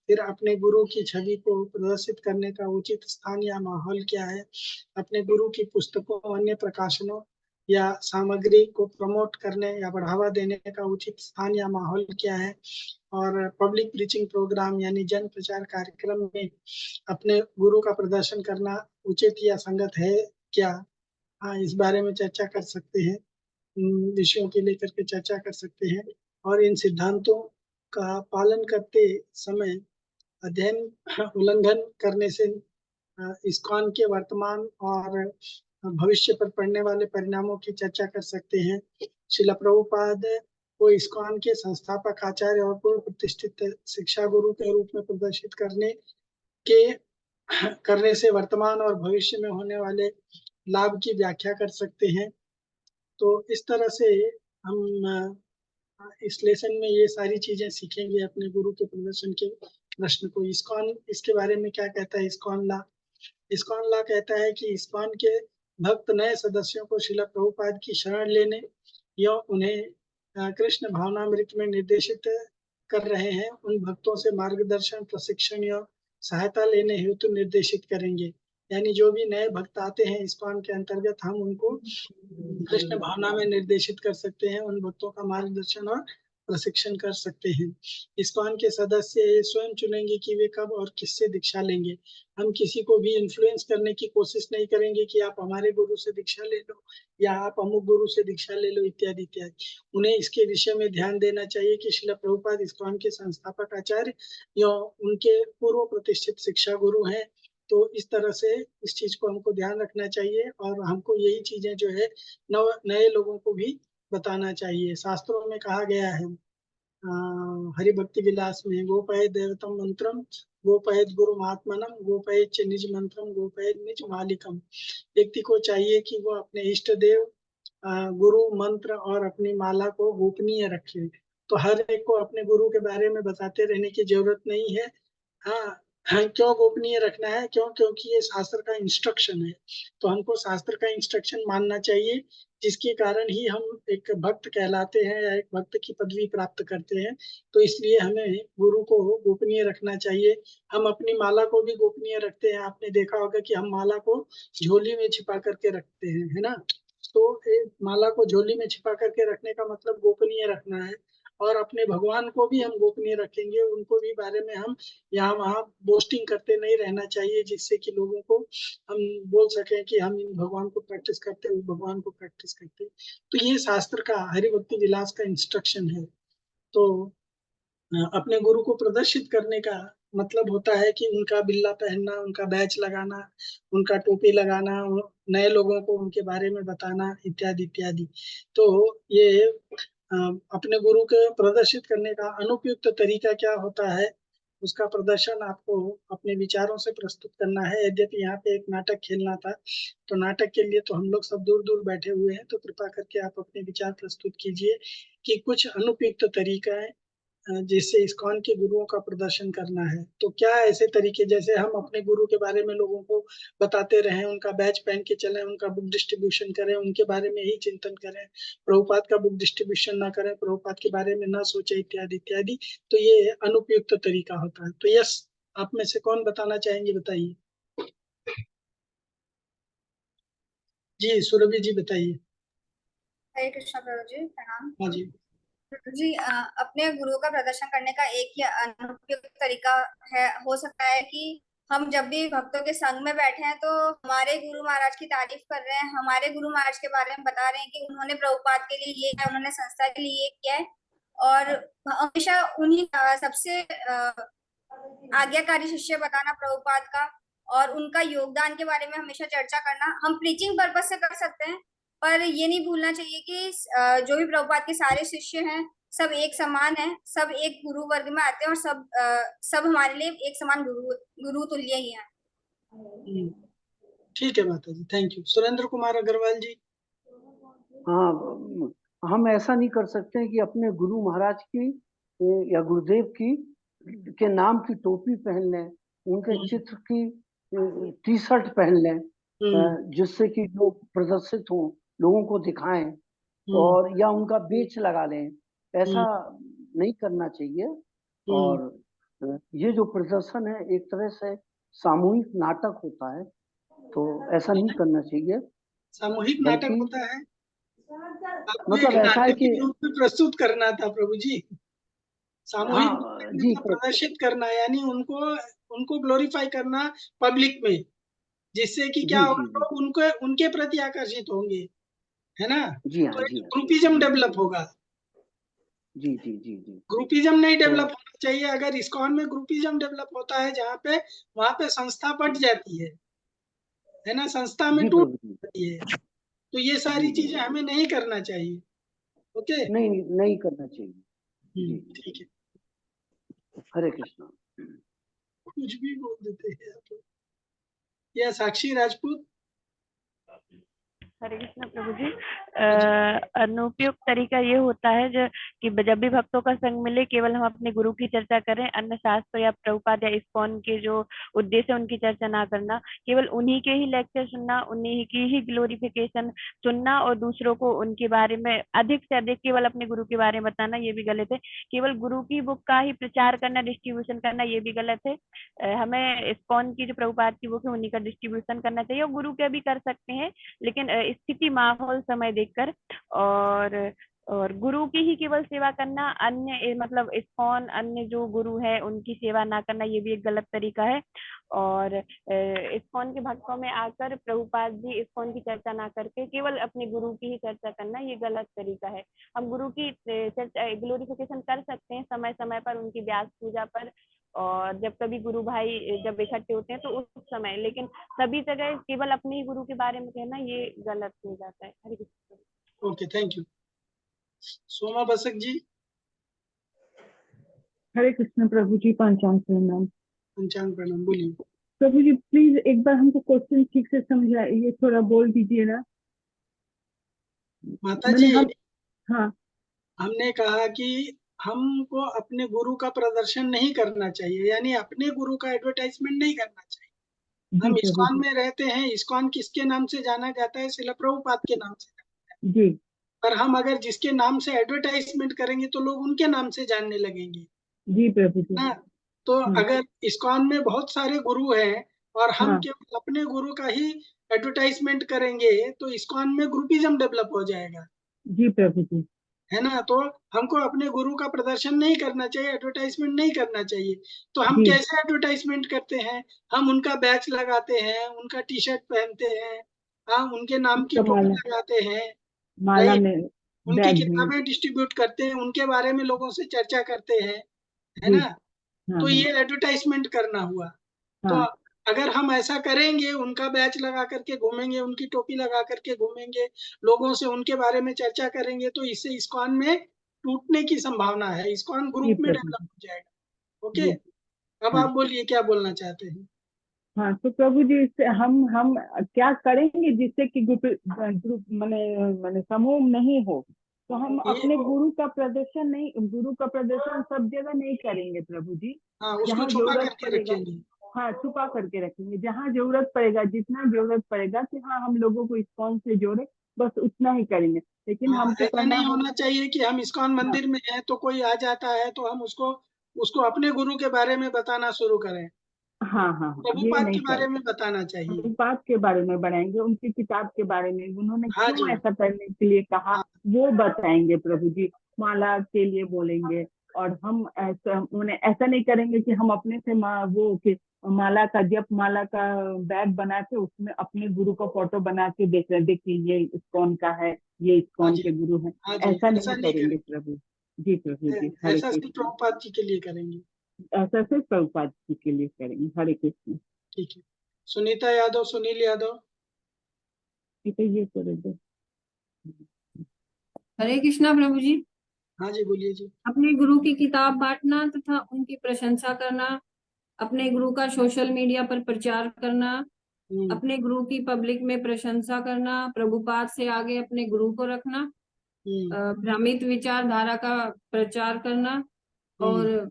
फिर अपने गुरु की छवि को प्रदर्शित करने का उचित स्थान या माहौल क्या है। अपने गुरु की पुस्तकों, अन्य प्रकाशनों या सामग्री को प्रमोट करने या बढ़ावा देने का उचित स्थान या माहौल क्या है। और पब्लिक प्रीचिंग प्रोग्राम यानी जन प्रचार कार्यक्रम में अपने गुरु का प्रदर्शन करना उचित या संगत है क्या, इस बारे में चर्चा कर सकते हैं, विषयों के लेकर के चर्चा कर सकते हैं। और इन सिद्धांतों का पालन करते समय अध्ययन उल्लंघन करने से इस्कॉन के वर्तमान और भविष्य पर पड़ने वाले परिणामों की चर्चा कर सकते हैं। श्रील प्रभुपाद को इस्कॉन के संस्थापक आचार्य और पूर्व प्रतिष्ठित शिक्षा गुरु के रूप में प्रदर्शित करने से वर्तमान और भविष्य में होने वाले लाभ की व्याख्या कर सकते हैं। तो इस तरह से हम इस लेसन में ये सारी चीजें सीखेंगे अपने गुरु के प्रदर्शन के प्रश्न को। इस्कॉन इसके बारे में क्या कहता है? इस्कॉन लॉ कहता है कि इस्कॉन के भक्त नए सदस्यों को श्रील प्रभुपाद की शरण लेने या उन्हें कृष्ण भावनामृत में निर्देशित कर रहे हैं, उन भक्तों से मार्गदर्शन, प्रशिक्षण या सहायता लेने हेतु निर्देशित करेंगे। यानी जो भी नए भक्त आते हैं इस्कॉन के अंतर्गत, हम उनको कृष्ण भावना में निर्देशित कर सकते हैं, उन भक्तों का मार्गदर्शन और प्रशिक्षण कर सकते हैं। इस्कॉन के सदस्य ये स्वयं चुनेंगे कि वे कब और किससे दीक्षा लेंगे। हम किसी को भी इन्फ्लुएंस करने की कोशिश नहीं करेंगे कि आप हमारे गुरु से दीक्षा ले लो या आप अमुक गुरु से दीक्षा ले लो इत्यादि इत्यादि। उन्हें इसके विषय में ध्यान देना चाहिए कि श्रील प्रभुपाद इस्कॉन के संस्थापक आचार्य या उनके पूर्व प्रतिष्ठित शिक्षा गुरु हैं तो इस तरह से इस चीज को हमको ध्यान रखना चाहिए और हमको यही चीजें जो है नए लोगों को भी बताना चाहिए। शास्त्रों में कहा गया है हरि भक्ति विलास में, गोपयेत् देवतम मंत्रम गोपयेत् गुरु महात्मनम गोपयेत् च निज मंत्रम गोपयेत् निज मालिकम। व्यक्ति को चाहिए कि वो अपने इष्ट देव गुरु मंत्र और अपनी माला को गोपनीय रखे। तो हर एक को अपने गुरु के बारे में बताते रहने की जरूरत नहीं है। हाँ, क्यों गोपनीय रखना है? क्योंकि ये शास्त्र का इंस्ट्रक्शन है, तो हमको शास्त्र का इंस्ट्रक्शन मानना चाहिए, जिसके कारण ही हम एक भक्त कहलाते हैं या एक भक्त की पदवी प्राप्त करते हैं। तो इसलिए हमें गुरु को गोपनीय रखना चाहिए। हम अपनी माला को भी गोपनीय रखते हैं। आपने देखा होगा कि हम माला को झोली में छिपा करके रखते हैं, है ना? तो माला को झोली में छिपा करके रखने का मतलब गोपनीय रखना है। और अपने भगवान को भी हम गोपनीय रखेंगे, उनको भी बारे में हम यहाँ वहाँ बोस्टिंग करते नहीं रहना चाहिए, जिससे कि लोगों को हम बोल सकें कि हम इन भगवान को प्रैक्टिस करते हैं, उस भगवान को प्रैक्टिस करते हैं। तो ये शास्त्र का हरि भक्ति विलास का इंस्ट्रक्शन है। तो अपने गुरु को प्रदर्शित करने का मतलब होता है कि उनका बिल्ला पहनना, उनका बैच लगाना, उनका टोपी लगाना, नए लोगों को उनके बारे में बताना, इत्यादि इत्यादि। तो ये अपने गुरु के प्रदर्शित करने का अनुपयुक्त तरीका क्या होता है, उसका प्रदर्शन आपको अपने विचारों से प्रस्तुत करना है। यद्यपि यहाँ पे एक नाटक खेलना था, तो नाटक के लिए तो हम लोग सब दूर दूर बैठे हुए हैं, तो कृपा करके आप अपने विचार प्रस्तुत कीजिए कि कुछ अनुपयुक्त तरीका है जिससे इस्कॉन के गुरुओं का प्रदर्शन करना है। तो क्या ऐसे तरीके, जैसे हम अपने गुरु के बारे में लोगों को बताते रहें, उनका बैच पहन के चलें, उनका बुक डिस्ट्रीब्यूशन करें, उनके बारे में ही चिंतन करें, प्रभुपाद का बुक डिस्ट्रीब्यूशन ना करें, प्रभुपाद के बारे में ना सोचे, इत्यादि इत्यादि, तो ये अनुपयुक्त तरीका होता है। तो यस, आप में से कौन बताना चाहेंगे? बताइए। जी सुरभि जी बताइए। हरे कृष्णा प्रभु जी, प्रणाम। हाँ जी। जी अपने गुरु का प्रदर्शन करने का एक ही अनुपयुक्त तरीका है, हो सकता है कि हम जब भी भक्तों के संग में बैठे हैं तो हमारे गुरु महाराज की तारीफ कर रहे हैं, हमारे गुरु महाराज के बारे में बता रहे हैं कि उन्होंने प्रभुपाद के लिए ये किया, उन्होंने संस्था के लिए ये किया है, और हमेशा उन्हीं सबसे आज्ञाकारी शिष्य बताना प्रभुपाद का और उनका योगदान के बारे में हमेशा चर्चा करना। हम प्रीचिंग पर्पस से कर सकते हैं, पर ये नहीं भूलना चाहिए कि जो भी प्रभुपाद के सारे शिष्य हैं सब एक समान है, सब एक गुरु वर्ग में आते हैं और सब हमारे लिए एक समान गुरु तुल्य ही हैं। ठीक है माता जी, थैंक यू। सुरेंद्र कुमार अग्रवाल जी। हाँ, हम ऐसा नहीं कर सकते कि अपने गुरु महाराज की या गुरुदेव की के नाम की टोपी पहन लें, उनके चित्र की टी शर्ट पहन लें, जिससे कि लोग प्रदर्शित हों, लोगों को दिखाएं, और या उनका बेच लगा लें। ऐसा नहीं करना चाहिए। और ये जो प्रदर्शन है एक तरह से सामूहिक नाटक होता है, तो ऐसा नहीं करना चाहिए। सामूहिक नाटक होता है, मतलब ऐसा है कि रूप में प्रस्तुत करना था प्रभु जी। सामूहिक जी प्रदर्शित करना, यानी उनको ग्लोरीफाई करना पब्लिक में, जिससे कि क्या होगा, लोग उनके प्रति आकर्षित होंगे, है ना? जी हाँ, तो जी हाँ, ग्रुपिज्म डेवलप होगा। जी जी जी जी। ग्रुपिज्म नहीं डेवलप होना चाहिए। अगर इस्कॉन में ग्रुपिज्म डेवलप होता है जहाँ पे, वहां पे संस्था बट जाती है ना, संस्था में टूट जाती है। तो ये सारी चीजें हमें नहीं करना चाहिए। ओके, नहीं करना चाहिए। जी ठीक है। हरे कृष्णा। कुछ भी बोल देते हैं आप। या साक्षी राजपूत। हरे कृष्ण प्रभु जी। अनुपयुक्त तरीका ये होता है कि जब भी भक्तों का संग मिले केवल हम अपने गुरु की चर्चा करें, अन्य शास्त्र या प्रभुपाद या इस्कॉन के जो उद्देश्य उनकी चर्चा ना करना, केवल उन्हीं के ही लेक्चर सुनना, उन्हीं की ही ग्लोरिफिकेशन सुनना और दूसरों को उनके बारे में अधिक से अधिक केवल अपने गुरु के बारे में बताना, ये भी गलत है। केवल गुरु की बुक का ही प्रचार करना, डिस्ट्रीब्यूशन करना, ये भी गलत है। हमें इस्कॉन की जो प्रभुपाद की बुक है उन्हीं का डिस्ट्रीब्यूशन करना चाहिए, और गुरु के भी कर सकते हैं, लेकिन स्थिति, माहौल, समय देखकर, और गुरु की ही केवल सेवा करना, अन्य मतलब इस्कॉन अन्य जो गुरु है उनकी सेवा ना करना, ये भी एक गलत तरीका है। और इस्कॉन के भक्तों में आकर प्रभुपाद जी इस्कॉन की चर्चा ना करके केवल अपने गुरु की ही चर्चा करना, ये गलत तरीका है। हम गुरु की चर्चा ग्लोरिफिकेशन कर सकते हैं समय समय पर, उनकी व्यास पूजा पर और जब कभी गुरु भाई जब इकट्ठे होते हैं तो उस समय, लेकिन सभी जगह केवल अपने ही गुरु के बारे में कहना ये गलत हो जाता है। Hare Krishna. Okay, thank you. Soma Basak ji. Hare Krishna प्रभु जी, पंचांग प्रणाम। पंचांग प्रणाम, बोलिए। प्रभु जी प्लीज एक बार हमको क्वेश्चन ठीक से समझाइए, थोड़ा बोल दीजिए ना। माता मैंने जी, हाँ हमने कहा कि हमको अपने गुरु का प्रदर्शन नहीं करना चाहिए, यानी अपने गुरु का एडवर्टाइजमेंट नहीं करना चाहिए। जी हम प्रभु इस्कॉन जी। में रहते हैं, इस्कॉन किसके नाम से जाना जाता है? श्रील प्रभुपाद के नाम से। जी पर हम अगर जिसके नाम से एडवर्टाइजमेंट करेंगे तो लोग उनके नाम से जानने लगेंगे जी प्रभु जी। ना। तो हाँ अगर इस्कॉन में बहुत सारे गुरु हैं और हम हाँ केवल अपने गुरु का ही एडवर्टाइजमेंट करेंगे तो इस्कॉन में ग्रुपिज्म डेवलप हो जाएगा, जी प्रभु जी। है ना। तो हमको अपने गुरु का प्रदर्शन नहीं करना चाहिए, एडवर्टाइजमेंट नहीं करना चाहिए। तो हम जी कैसे एडवर्टाइजमेंट करते हैं? हम उनका बैच लगाते हैं, उनका टी शर्ट पहनते हैं, हम उनके नाम की तो टोपी माला लगाते हैं, माला राइट। में उनकी बैग में। किताबें डिस्ट्रीब्यूट करते हैं, उनके बारे में लोगों से चर्चा करते हैं, है जी ना। हाँ तो हाँ ये एडवर्टाइजमेंट करना हुआ। तो हाँ अगर हम ऐसा करेंगे, उनका बैच लगा करके घूमेंगे, उनकी टोपी लगा करके घूमेंगे, लोगों से उनके बारे में चर्चा करेंगे, तो इससे इस्कॉन में टूटने की संभावना है, इस्कॉन जी ग्रुप में प्रभु डेवलप जी। हो जाएगा। ओके, जी अब हाँ आप बोलिए क्या बोलना चाहते हैं। हाँ। तो प्रभु जी इससे हम क्या करेंगे जिससे कि ग्रुप ग्रुप माने माने समूह नहीं हो? तो हम ये अपने गुरु का प्रदर्शन सब जगह नहीं करेंगे प्रभु जी। हाँ, उसको जहाँ छुपा जरूरत करके पड़ेगा, रखेंगे। हाँ छुपा करके रखेंगे। जहाँ जरूरत पड़ेगा, जितना जरूरत पड़ेगा कि हाँ हम लोगों को इस्कॉन से जोड़े, बस उतना ही करेंगे। लेकिन हाँ, हमको ऐसा करना नहीं है। होना चाहिए कि हम इस्कॉन हाँ मंदिर में हैं तो कोई आ जाता है तो हम उसको उसको अपने गुरु के बारे में बताना शुरू करें। हाँ हाँ हाँ, ये प्रभुपाद नहीं के बारे चाहिए। में बताना चाहिए। प्रभुपाद के बारे में बढ़ाएंगे, उनकी किताब के बारे में, उन्होंने हाँ क्यों जी, ऐसा करने के लिए कहा हाँ, वो बताएंगे प्रभु जी। माला के लिए बोलेंगे। और हम ऐसा उन्हें ऐसा नहीं करेंगे कि हम अपने से वो कि माला का जप माला का बैग बना के उसमें अपने गुरु का फोटो बना के देखिए ये इस्कॉन का है, ये हाँ इस्कॉन जी, के गुरु हैं। हाँ जी, ऐसा ऐसा नहीं नहीं करेंगे करेंगे। प्रभु जी। प्रभु जी हरे ऐसा सिर्फ कृष्ण। प्रभुपाद जी के लिए करेंगे। ऐसा सिर्फ प्रभुपाद जी के लिए करेंगे। हरे कृष्ण। ठीक है। सुनीता यादव, सुनील यादव। ये कर दो। हरे कृष्णा प्रभु जी। हाँ जी, बोलिए जी। अपने गुरु की किताब बांटना तथा उनकी प्रशंसा करना, अपने गुरु का सोशल मीडिया पर प्रचार करना, अपने गुरु की पब्लिक में प्रशंसा करना, प्रभुपाद से आगे अपने गुरु को रखना, भ्रमित विचारधारा का प्रचार करना, और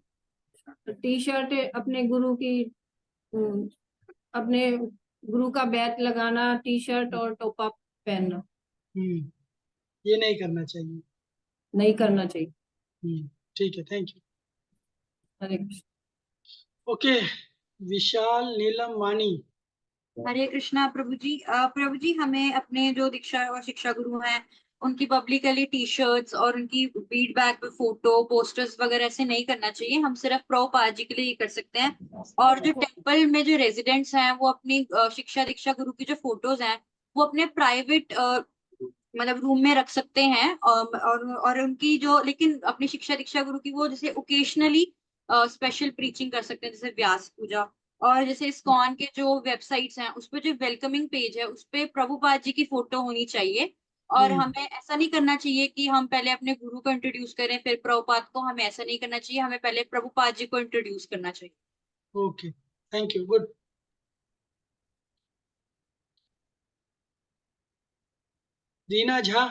टी शर्ट अपने गुरु की अपने गुरु का बैच लगाना, टी शर्ट और टोपा पहनना ये नहीं करना चाहिए। नहीं करना चाहिए। ठीक है, thank you. Hare Krishna. Okay, Vishal Neelam Vani. Hare Krishna प्रभु जी। प्रभु जी, हमें अपने जो दीक्षा और शिक्षा गुरु हैं उनकी पब्लिकली टी शर्ट्स और उनकी फीडबैक पे फोटो पोस्टर्स वगैरह ऐसे नहीं करना चाहिए। हम सिर्फ प्रभुपाद जी के लिए ये कर सकते हैं। और जो टेम्पल में जो रेजिडेंट्स हैं वो अपनी शिक्षा दीक्षा गुरु की जो फोटोज हैं वो अपने प्राइवेट मतलब रूम में रख सकते हैं। और उनकी जो लेकिन अपनी शिक्षा दीक्षा गुरु की वो जैसे ओकेशनली स्पेशल प्रीचिंग कर सकते हैं, जैसे व्यास पूजा। और जैसे इस्कॉन के जो वेबसाइट्स हैं उस पे जो वेलकमिंग पेज है उस पे प्रभुपाद जी की फोटो होनी चाहिए। और हमें ऐसा नहीं करना चाहिए कि हम पहले अपने गुरु को इंट्रोड्यूस करें फिर प्रभुपाद को। हमें ऐसा नहीं करना चाहिए, हमें पहले प्रभुपाद जी को इंट्रोड्यूस करना चाहिए। Okay, thank you, good. Reena Jha.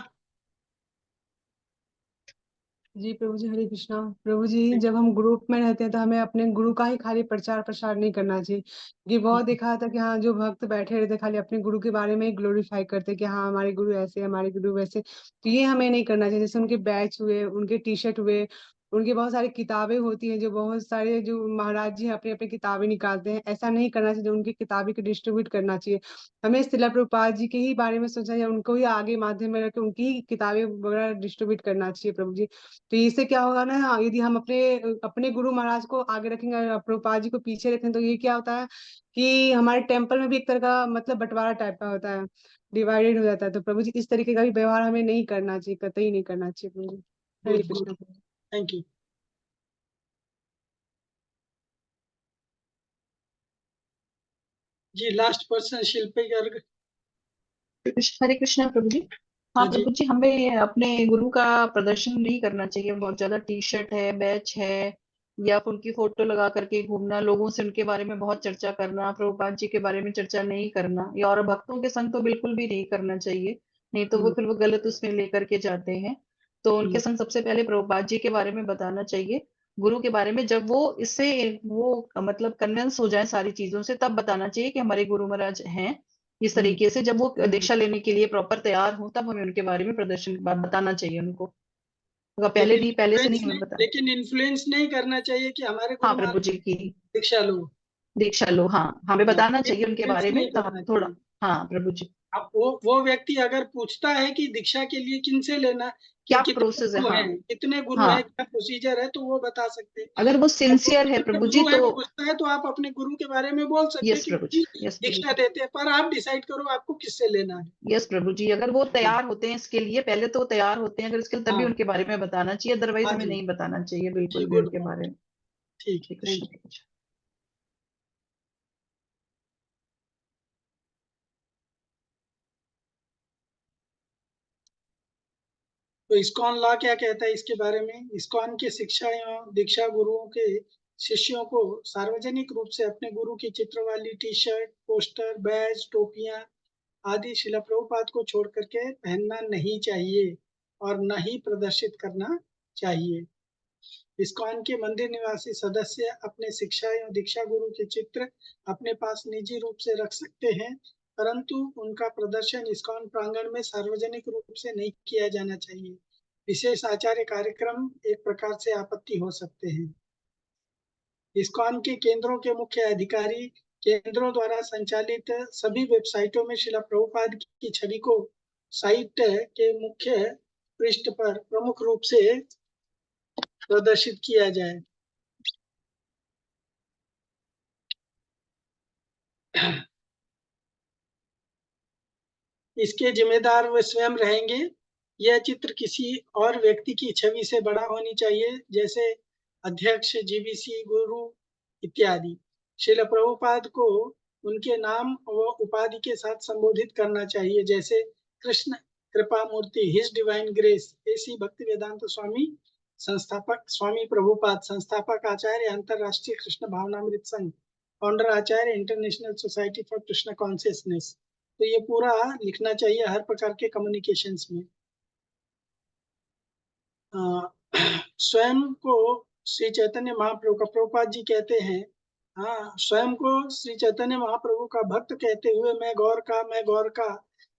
जी प्रभु जी हरे कृष्णा। प्रभु जी जब हम ग्रुप में रहते हैं तो हमें अपने गुरु का ही खाली प्रचार प्रसार नहीं करना चाहिए। ये बहुत देखा था कि हाँ जो भक्त बैठे रहते खाली अपने गुरु के बारे में ही ग्लोरीफाई करते कि हाँ हमारे गुरु ऐसे हमारे गुरु वैसे। तो ये हमें नहीं करना चाहिए। जैसे उनके बैच हुए, उनके टी शर्ट हुए, उनकी बहुत सारी किताबें होती हैं, जो बहुत सारे जो महाराज जी अपनी अपनी किताबें निकालते हैं, ऐसा नहीं करना चाहिए। उनकी किताबें को डिस्ट्रीब्यूट करना चाहिए। हमें श्रील प्रभुपाद जी के ही बारे में सोचना चाहिए, उनको ही आगे माध्यम में रख उनकी ही किताबें वगैरह डिस्ट्रीब्यूट करना चाहिए प्रभु जी। तो इससे क्या होगा ना, यदि हम अपने अपने गुरु महाराज को आगे रखेंगे और प्रभुपाद जी को पीछे रखें तो ये क्या होता है कि हमारे टेम्पल में भी एक तरह का मतलब बंटवारा टाइप का होता है, डिवाइडेड हो जाता है। तो प्रभु जी इस तरीके का भी व्यवहार हमें नहीं करना चाहिए, कतई नहीं करना चाहिए प्रभु जी। Hare good, Krishna. Thank you. जी लास्ट पर्सन शिल्पी गर्ग। हरे कृष्णा प्रभु जी। हाँ हाँ जी। प्रभु जी, हमें अपने गुरु का प्रदर्शन नहीं करना चाहिए। बहुत ज्यादा टी शर्ट है, बैच है, या फिर उनकी फोटो लगा करके घूमना, लोगों से उनके बारे में बहुत चर्चा करना, प्रभुपाद जी के बारे में चर्चा नहीं करना, या और भक्तों के संग तो बिल्कुल भी नहीं करना चाहिए। नहीं तो वो फिर वो गलत उसमें लेकर के जाते हैं। तो उनके संग सबसे पहले प्रभुपाद जी के बारे में बताना चाहिए, गुरु के बारे में। जब वो इससे वो मतलब कन्विंस हो जाए सारी चीजों से, तब बताना चाहिए कि हमारे गुरु महाराज हैं इस तरीके से। जब वो दीक्षा लेने के लिए प्रॉपर तैयार हो, तब हमें उनके बारे में प्रदर्शन के बाद बताना चाहिए उनको। अगर पहले नहीं, पहले से नहीं हमें बताना। लेकिन इन्फ्लुएंस नहीं करना चाहिए कि हमारे हाँ गुरु प्रभु जी की दीक्षा लो। दीक्षा लो, हाँ हमें हाँ, बताना चाहिए उनके influence बारे में नहीं करना थोड़ा। चाहिए। हाँ प्रभु जी। अब वो व्यक्ति अगर पूछता है कि दीक्षा के लिए किन से लेना, क्या कितने प्रोसेस है, गुरु हाँ हैं, कितने गुरु हाँ। हैं, क्या प्रोसीजर है, तो वो बता सकते हैं। अगर वो सिंसियर है कितने प्रभु जी गुरु है तो पूछता है, तो आप अपने गुरु के बारे में बोल सकते हैं यस कि प्रभु गुरु जी, यस प्रभु दीक्षा जी, देते हैं, पर आप डिसाइड करो आपको किससे लेना है। यस प्रभु जी। अगर वो तैयार होते हैं इसके लिए, पहले तो वो तैयार होते हैं अगर इसके लिए, तभी हाँ उनके बारे में बताना चाहिए। अदरवाइज हाँ हमें जी नहीं बताना चाहिए जी, बिल्कुल भी गुड उनके पॉइंट। बारे में। ठीक है, श्री थैंक कृष्ण यू। प्रभु जी। तो इस्कॉन लॉ क्या कहता है इसके बारे में? इस्कॉन की शिक्षा एवं दीक्षा गुरुओं के शिष्यों को सार्वजनिक रूप से अपने गुरु की चित्र वाली टी शर्ट, पोस्टर, बैज, टोपियां आदि शिला प्रभुपाद को छोड़ करके पहनना नहीं चाहिए और न ही प्रदर्शित करना चाहिए। इस्कॉन के मंदिर निवासी सदस्य अपने शिक्षा एवं दीक्षा गुरु के चित्र अपने पास निजी रूप से रख सकते हैं, परंतु उनका प्रदर्शन इस्कॉन प्रांगण में सार्वजनिक रूप से नहीं किया जाना चाहिए। विशेष आचार्य कार्यक्रम एक प्रकार से आपत्ति हो सकते हैं। इस्कॉन के केंद्रों के मुख्य अधिकारी केंद्रों द्वारा संचालित सभी वेबसाइटों में शिला प्रभुपाद की छवि को साइट के मुख्य पृष्ठ पर प्रमुख रूप से प्रदर्शित किया जाए। इसके जिम्मेदार वे स्वयं रहेंगे। यह चित्र किसी और व्यक्ति की छवि से बड़ा होनी चाहिए, जैसे अध्यक्ष, जीबीसी, गुरु इत्यादि। श्रील प्रभुपाद को उनके नाम व उपाधि के साथ संबोधित करना चाहिए, जैसे कृष्ण कृपा मूर्ति, हिज डिवाइन ग्रेस, एसी भक्ति वेदांत स्वामी, संस्थापक स्वामी प्रभुपाद, संस्थापक आचार्य अंतरराष्ट्रीय कृष्ण भावनामृत संघ, founder Acharya international society for Krishna consciousness. तो ये पूरा लिखना चाहिए हर प्रकार के कम्युनिकेशंस में। स्वयं को श्री चैतन्य महाप्रभु का, प्रभुपाद जी कहते हैं, हाँ, स्वयं को श्री चैतन्य महाप्रभु का भक्त कहते हुए मैं गौर का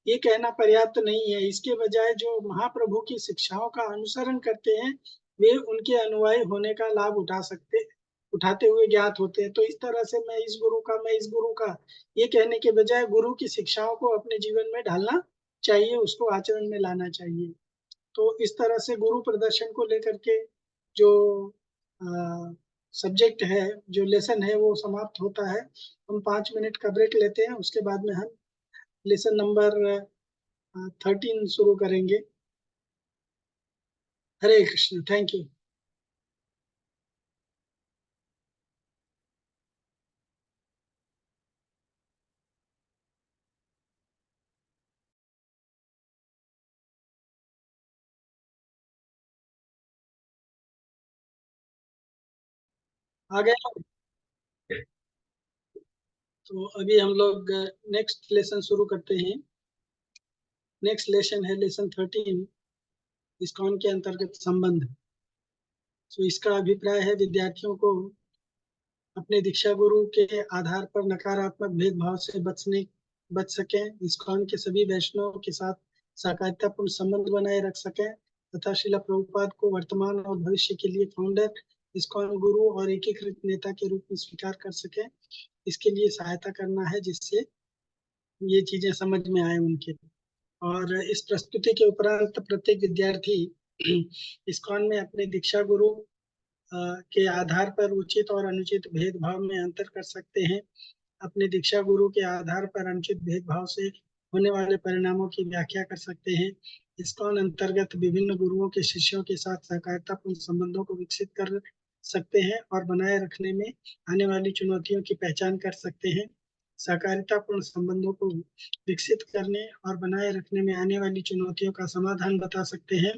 ये कहना पर्याप्त नहीं है। इसके बजाय जो महाप्रभु की शिक्षाओं का अनुसरण करते हैं, वे उनके अनुयायी होने का लाभ उठाते हुए ज्ञात होते हैं। तो इस तरह से मैं इस गुरु का ये कहने के बजाय गुरु की शिक्षाओं को अपने जीवन में ढालना चाहिए, उसको आचरण में लाना चाहिए। तो इस तरह से गुरु प्रदर्शन को लेकर के जो सब्जेक्ट है, जो लेसन है, वो समाप्त होता है। हम 5 मिनट का ब्रेक लेते हैं, उसके बाद में हम लेसन नंबर 13 शुरू करेंगे। हरे कृष्ण, थैंक यू। आ गए? तो अभी हम लोग नेक्स्ट लेसन शुरू करते हैं। नेक्स्ट लेसन है लेसन 13, इस्कॉन के अंतर्गत संबंध। तो इसका अभिप्राय है विद्यार्थियों को अपने दीक्षा गुरु के आधार पर नकारात्मक भेदभाव से बच सकें, इस्कॉन के सभी वैष्णवों के साथ सकारात्मक संबंध बनाए रख सकें, तथा श्रील प्रभुपाद को वर्तमान और भविष्य के लिए फाउंडर, इस्कॉन गुरु और एकीकृत नेता के रूप में स्वीकार कर सकें। इसके लिए सहायता करना है, जिससे ये चीजें समझ में आए उनके। और इस प्रस्तुति के उपरांत प्रत्येक विद्यार्थी इस्कॉन में अपने दीक्षा गुरु के आधार पर उचित और अनुचित भेदभाव में अंतर कर सकते हैं। अपने दीक्षा गुरु के आधार पर अनुचित भेदभाव से होने वाले परिणामों की व्याख्या कर सकते हैं। इस्कॉन अंतर्गत विभिन्न गुरुओं के शिष्यों के साथ सहकारितापूर्ण संबंधों को विकसित कर सकते हैं और बनाए रखने में आने वाली चुनौतियों की पहचान कर सकते हैं। सहकारितापूर्ण संबंधों को विकसित करने और बनाए रखने में आने वाली चुनौतियों का समाधान बता सकते हैं।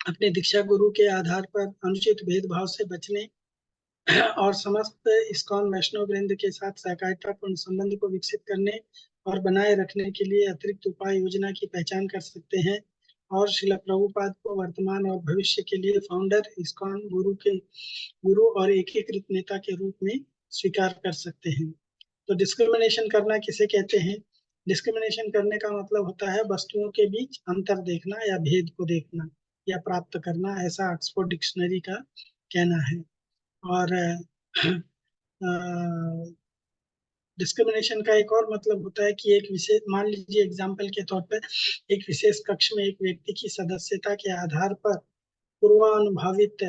अपने दीक्षा गुरु के आधार पर अनुचित भेदभाव से बचने और समस्त इस्कॉन वैष्णव वृंद के साथ सहकारितापूर्ण संबंध को विकसित करने और बनाए रखने के लिए अतिरिक्त उपाय योजना की पहचान कर सकते हैं और श्रील प्रभुपाद को वर्तमान और भविष्य के लिए फाउंडर, इस्कॉन गुरु और एकीकृत नेता के रूप में स्वीकार कर सकते हैं। तो डिस्क्रिमिनेशन करना किसे कहते हैं? डिस्क्रिमिनेशन करने का मतलब होता है वस्तुओं के बीच अंतर देखना या भेद को देखना या प्राप्त करना, ऐसा ऑक्सफोर्ड डिक्शनरी का कहना है। और डिस्क्रिमिनेशन का एक और मतलब होता है कि एक विशेष, मान लीजिए एग्जाम्पल के तौर पर, एक विशेष कक्ष में एक व्यक्ति की सदस्यता के आधार पर पूर्वानुभावित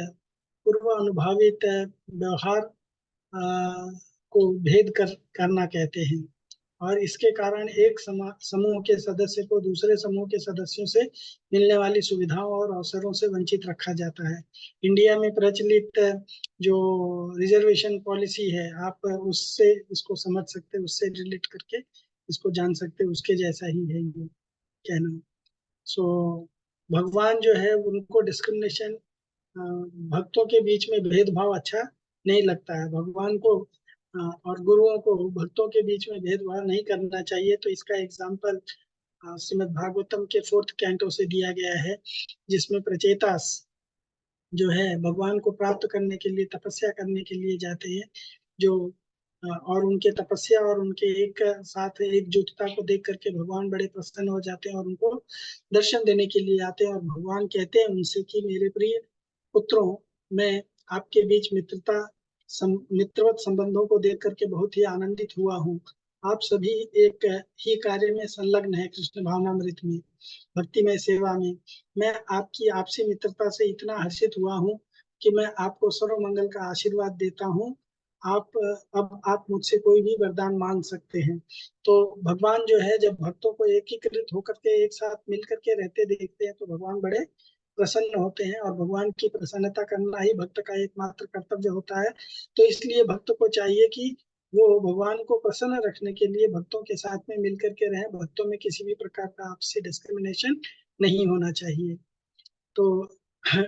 व्यवहार को भेद करना कहते हैं और इसके कारण एक समूह के सदस्य को दूसरे समूह के सदस्यों से मिलने वाली सुविधाओं और अवसरों से वंचित रखा जाता है। इंडिया में प्रचलित जो रिजर्वेशन पॉलिसी है, आप उससे इसको समझ सकते हैं, उससे रिलेट करके इसको जान सकते हैं, उसके जैसा ही है ये कहना। सो भगवान जो है उनको डिस्क्रिमिनेशन, भक्तों के बीच में भेदभाव अच्छा नहीं लगता है। भगवान को और गुरुओं को भक्तों के बीच में भेदभाव नहीं करना चाहिए। तो इसका एग्जाम्पल श्रीमद् भागवतम के 4th कैंटो से दिया गया है, जिसमें प्रचेतास जो है भगवान को प्राप्त करने के लिए तपस्या करने के लिए जाते हैं, जो और उनके तपस्या और उनके एक साथ एकजुटता को देख करके भगवान बड़े प्रसन्न हो जाते हैं और उनको दर्शन देने के लिए आते हैं और भगवान कहते हैं उनसे कि मेरे प्रिय पुत्रों, मैं आपके बीच मित्रवत संबंधों को देख करके बहुत ही आनंदित हुआ हूँ। आप सभी एक ही कार्य में संलग्न है, कृष्ण भावनामृत में, भक्तिमय सेवा में। मैं आपकी आपसी मित्रता से इतना हर्षित हुआ हूँ कि मैं आपको सर्व मंगल का आशीर्वाद देता हूँ। आप मुझसे कोई भी वरदान मांग सकते हैं। तो भगवान जो है जब भक्तों को एकीकृत होकर के एक साथ मिल करके रहते देखते हैं तो भगवान बड़े प्रसन्न होते हैं और भगवान की प्रसन्नता करना ही भक्त का एकमात्र कर्तव्य होता है। तो इसलिए भक्त को चाहिए कि वो भगवान को प्रसन्न रखने के लिए भक्तों के साथ में मिलकर के रहें। भक्तों में किसी भी प्रकार का आपसी डिस्क्रिमिनेशन नहीं होना चाहिए। तो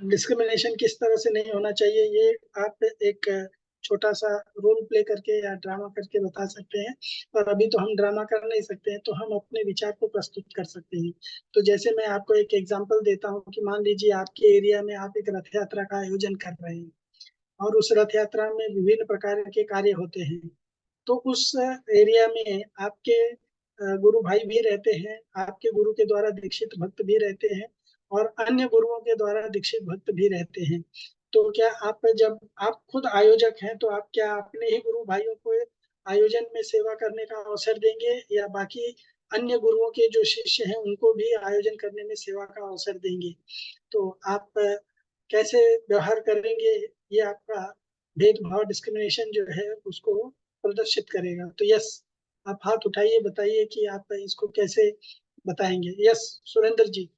डिस्क्रिमिनेशन किस तरह से नहीं होना चाहिए, ये आप एक छोटा सा रोल प्ले करके या ड्रामा करके बता सकते हैं, पर अभी तो हम ड्रामा कर नहीं सकते हैं, तो हम अपने विचार को प्रस्तुत कर सकते हैं। तो जैसे मैं आपको एक एग्जांपल देता हूँ कि मान लीजिए आपके एरिया में आप एक रथ यात्रा का आयोजन कर रहे हैं और उस रथ यात्रा में विभिन्न प्रकार के कार्य होते हैं। तो उस एरिया में आपके गुरु भाई भी रहते हैं, आपके गुरु के द्वारा दीक्षित भक्त भी रहते हैं और अन्य गुरुओं के द्वारा दीक्षित भक्त भी रहते हैं। तो क्या आप, जब आप खुद आयोजक हैं, तो आप क्या अपने ही गुरु भाइयों को आयोजन में सेवा करने का अवसर देंगे या बाकी अन्य गुरुओं के जो शिष्य हैं उनको भी आयोजन करने में सेवा का अवसर देंगे? तो आप कैसे व्यवहार करेंगे, ये आपका भेदभाव, डिस्क्रिमिनेशन जो है उसको प्रदर्शित करेगा। तो यस, आप हाथ उठाइए, बताइए कि आप इसको कैसे बताएंगे। यस सुरेंद्र जी।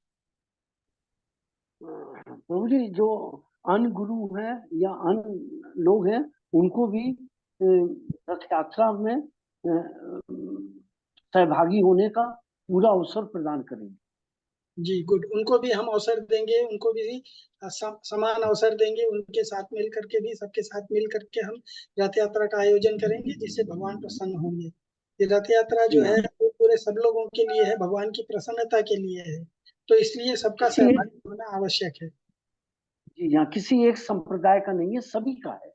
प्रभु जी, जो अन्य गुरु हैं या अन्य लोग हैं उनको भी रथ यात्रा में सहभागी होने का पूरा अवसर प्रदान करेंगे। जी गुड, उनको भी हम अवसर देंगे, उनको भी समान अवसर देंगे, उनके साथ मिल करके भी, सबके साथ मिल करके हम रथ यात्रा का आयोजन करेंगे जिससे भगवान प्रसन्न होंगे। ये रथ यात्रा जो है वो पूरे सब लोगों के लिए है, भगवान की प्रसन्नता के लिए है, तो इसलिए सबका सहभागी होना आवश्यक है। जी, यहाँ किसी एक संप्रदाय का नहीं है, सभी का है।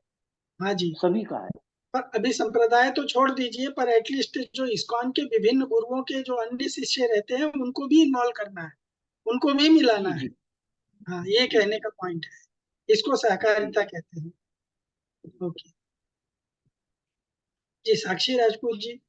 हाँ जी, सभी का है। पर अभी संप्रदाय तो छोड़ दीजिए, पर एटलीस्ट जो इस्कॉन के विभिन्न गुरुओं के जो अन्य शिष्य रहते हैं उनको भी इन्वॉल्व करना है, उनको भी मिलाना है। हाँ, ये कहने का पॉइंट है, इसको सहकारिता कहते हैं। ओके जी, साक्षी राजपूत जी।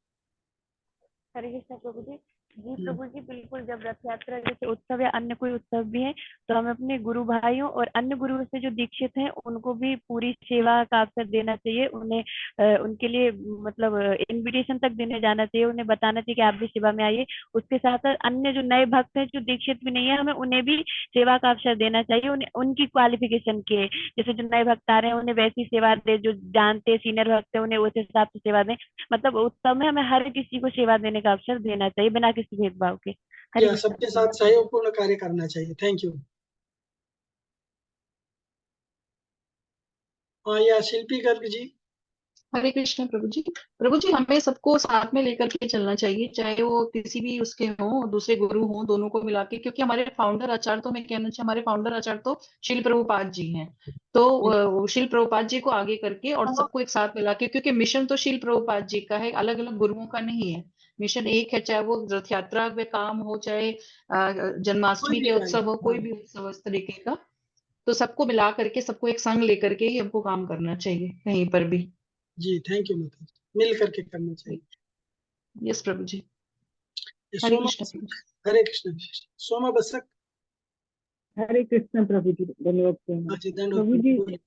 हरे कृष्ण प्रभु जी। जी प्रभु जी, बिल्कुल। जब रथ यात्रा जैसे उत्सव या अन्य कोई उत्सव भी है, तो हमें अपने गुरु भाइयों और अन्य गुरुओं से जो दीक्षित हैं उनको भी पूरी सेवा का अवसर देना चाहिए। उन्हें उनके लिए मतलब इनविटेशन तक देने जाना चाहिए, उन्हें बताना चाहिए कि आप भी सेवा में आइए। उसके साथ साथ अन्य जो नए भक्त हैं जो दीक्षित भी नहीं है, हमें उन्हें भी सेवा का अवसर देना चाहिए। उन्हें उनकी क्वालिफिकेशन के जैसे जो नए भक्त आ रहे हैं उन्हें वैसी सेवा दे, जो जानते सीनियर भक्त है उन्हें उस हिसाब से सेवा दें। मतलब उत्सव में हमें हर किसी को सेवा देने का अवसर देना चाहिए बिना किसी भेदभाव के। हरे या कृष्ण सबके प्रभु साथ सहयोगपूर्ण कार्य करना चाहिए। Thank you. हाँ, या शिल्पी गर्ग जी। हरे कृष्ण प्रभु जी। प्रभु जी, हमें सबको साथ में लेकर के चलना चाहिए, चाहे वो किसी भी उसके हों, दूसरे गुरु हों, दोनों को मिला के, क्योंकि हमारे फाउंडर आचार्य तो मैं कहना चाहिए, हमारे फाउंडर आचार्य तो शिल प्रभुपाद जी हैं। तो शिल प्रभुपाद जी को आगे करके और सबको एक साथ मिला के, क्योंकि मिशन तो शिल प्रभुपाद जी का है, अलग अलग गुरुओं का नहीं है। मिशन एक है, चाहे वो रथ यात्रा में काम हो, चाहे जन्माष्टमी के उत्सव हो, कोई भी उत्सव इस तरीके का, तो सबको मिला करके, सबको एक संग लेकर के ही हमको काम करना चाहिए कहीं पर भी। जी, थैंक यू माता जी। मिल करके करना चाहिए। यस प्रभु जी। ये हरे सोमा कृष्ण प्रभु। हरे कृष्ण। सोमा बसक। हरे कृष्ण प्रभु जी, धन्यवाद हाँ जी, प्रभु जी। दंडवत।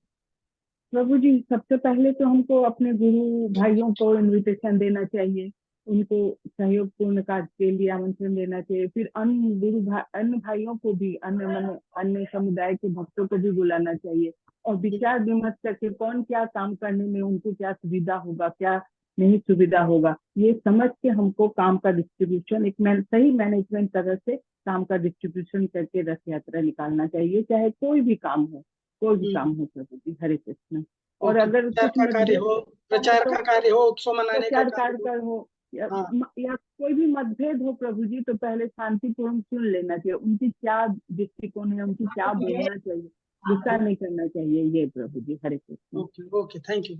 प्रभु जी, सबसे पहले तो हमको अपने गुरु भाइयों को इनविटेशन देना चाहिए, उनको सहयोग पूर्ण कार्य के लिए आमंत्रण देना चाहिए। फिर अन्य भाइयों को भी, अन्य समुदाय के भक्तों को भी बुलाना चाहिए और विचार विमर्श करके कौन क्या काम करने में उनको क्या सुविधा होगा, क्या नहीं सुविधा होगा, ये समझ के हमको काम का डिस्ट्रीब्यूशन सही मैनेजमेंट तरह से काम का डिस्ट्रीब्यूशन करके रथ यात्रा निकालना चाहिए, चाहे कोई भी काम हो, कोई भी काम हो प्रभु जी। हरे कृष्ण। और ओके, अगर प्रचार कुछ का कार्य मतभेद हो, होता है प्रचार तो का कार्य हो, उत्सव मनाने का प्रचार कार्य हो। कार्य हो हाँ, या कोई भी मतभेद हो प्रभु जी, तो पहले शांतिपूर्ण सुन लेना चाहिए, उनकी क्या दृष्टिकोण है, उनकी क्या बोलना चाहिए, गुस्सा नहीं करना चाहिए, ये प्रभु जी। Hare Krishna. Okay okay, thank you.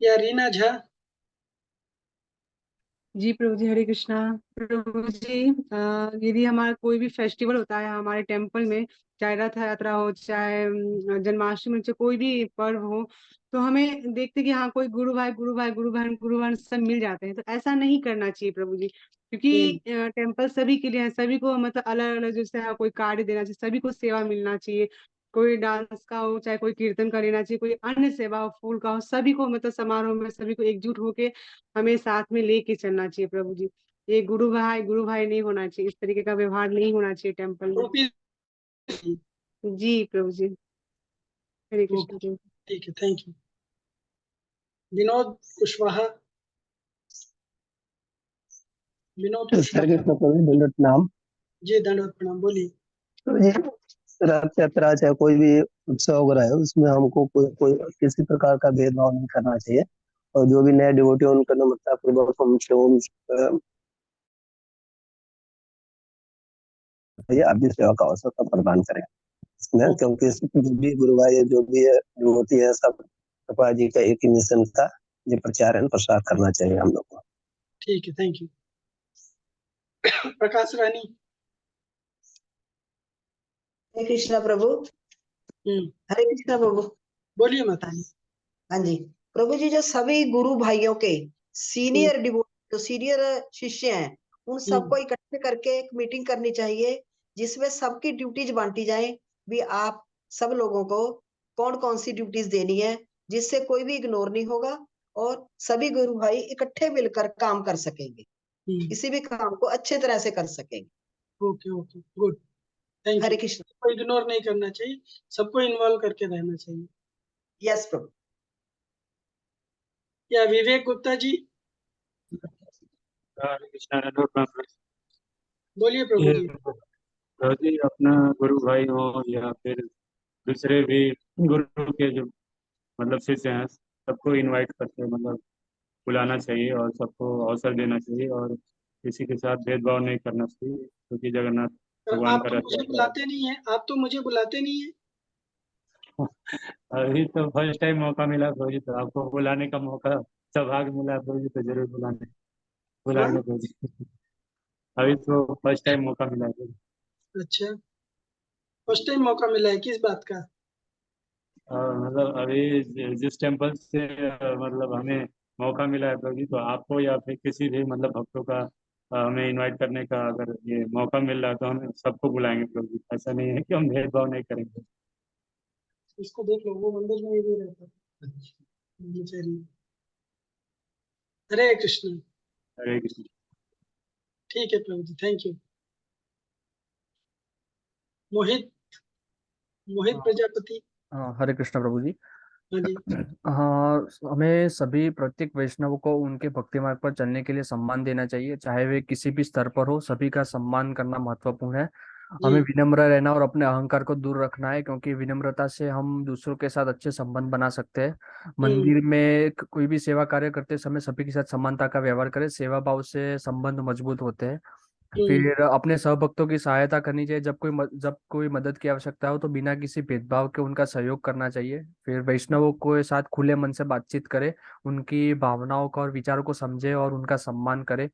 या रीना झा। जी प्रभु जी, हरे कृष्णा। प्रभु जी, यदि हमारा कोई भी फेस्टिवल होता है हमारे टेम्पल में, चाहे रथ यात्रा हो, चाहे जन्माष्टमी, चाहे कोई भी पर्व हो, तो हमें देखते कि हाँ कोई गुरु भाई गुरु बहन सब मिल जाते हैं। तो ऐसा नहीं करना चाहिए प्रभु जी, क्योंकि टेम्पल सभी के लिए है, सभी को मतलब अलग अलग जैसे कोई कार्य देना चाहिए, सभी को सेवा मिलना चाहिए। कोई डांस का हो, चाहे कोई कीर्तन का लेना चाहिए, कोई अन्य सेवा हो, फूल का हो, सभी को मतलब समारोह में सभी को एकजुट होके हमें साथ में लेके चलना चाहिए प्रभु जी। ये गुरु भाई नहीं होना चाहिए, इस तरीके का व्यवहार नहीं होना चाहिए टेम्पल में। जी प्रभु जी, हरे कृष्ण ओके, जी। ठीक है, थैंक यू। विनोद कुशवाहा। विनोद हरे कुशवाहा। कृष्ण प्रभु, दंडवत प्रणाम। जी, दंडवत प्रणाम, बोलिए। प्रभु जी, रथ यात्रा चाहे कोई भी उत्सव वगैरह है, उसमें हमको कोई किसी प्रकार का भेदभाव नहीं करना चाहिए, और जो भी नए डिवोटी है उनका नम्रता पूर्वक आप भी सेवा का अवसर का प्रदान करें इसमें, क्योंकि जो भी गुरु भाई जो भी है डिवोटी है, सब कृपा जी का एक ही मिशन का जो प्रचार है प्रसार करना चाहिए हम लोग को। ठीक है, थैंक यू। प्रकाश रानी। हरे कृष्णा प्रभु। हरे कृष्णा प्रभु। बोलिए माता जी। हाँ जी प्रभु जी, जो सभी गुरु भाइयों के सीनियर जो सीनियर शिष्य हैं, उन सबको इकट्ठे करके एक मीटिंग करनी चाहिए, जिसमें सबकी ड्यूटीज बांटी जाए, भी आप सब लोगों को कौन कौन सी ड्यूटीज देनी है, जिससे कोई भी इग्नोर नहीं होगा और सभी गुरु भाई इकट्ठे मिलकर काम कर सकेंगे, किसी भी काम को अच्छे तरह से कर सकेंगे। Okay okay, good, thank Hare you. Krishna. सबको इग्नोर नहीं करना चाहिए, सबको इन्वॉल्व करके रहना चाहिए। यस प्रभु। या विवेक गुप्ता जी। हरे कृष्णा। दंडवत प्रणाम। बोलिए प्रभु ये जी। प्रभु जी, अपना गुरु भाई हो या फिर दूसरे भी गुरु के जो मतलब शिष्य हैं, सबको इनवाइट करके मतलब बुलाना चाहिए और सबको अवसर देना चाहिए, और किसी के साथ भेदभाव नहीं करना चाहिए, क्योंकि जगन्नाथ भगवान आप का तो रथ मुझे यात्रा बुलाते नहीं है, आप तो मुझे बुलाते नहीं है। अभी तो फर्स्ट टाइम मौका मिला प्रभु जी, तो आपको बुलाने का मौका सौभाग्य मिला प्रभु जी, तो जरूर बुलाएंगे प्रभु जी। अभी तो फर्स्ट टाइम मौका मिला है प्रभु जी। अच्छा, फर्स्ट टाइम मौका मिला है, किस बात का? मतलब अभी जिस टेम्पल से मतलब हमें मौका मिला है प्रभु जी, तो आपको या फिर किसी भी मतलब भक्तों का हमें इनवाइट करने का अगर ये मौका मिल रहा है तो हम सबको बुलाएंगे प्रभु जी। ऐसा नहीं है कि हम भेदभाव नहीं करेंगे। इसको देख लो, वो मंदिर में भी रहता है। चलिए, हरे कृष्ण। हरे कृष्ण। ठीक है प्रभु जी, थैंक यू। मोहित मोहित प्रजापति। हाँ, हरे कृष्ण प्रभु जी। हाँ जी। हाँ, हमें सभी प्रत्येक वैष्णव को उनके भक्ति मार्ग पर चलने के लिए सम्मान देना चाहिए, चाहे वे किसी भी स्तर पर हो। सभी का सम्मान करना महत्वपूर्ण है। हमें विनम्र रहना और अपने अहंकार को दूर रखना है, क्योंकि विनम्रता से हम दूसरों के साथ अच्छे संबंध बना सकते हैं। मंदिर में कोई भी सेवा कार्य करते समय सभी के साथ समानता का व्यवहार करें। सेवा भाव से संबंध मजबूत होते हैं। फिर अपने सहभक्तों की सहायता करनी चाहिए। जब कोई मदद की आवश्यकता हो तो बिना किसी भेदभाव के उनका सहयोग करना चाहिए। फिर वैष्णवों के साथ खुले मन से बातचीत करें, उनकी भावनाओं का और विचारों को समझे और उनका सम्मान करें।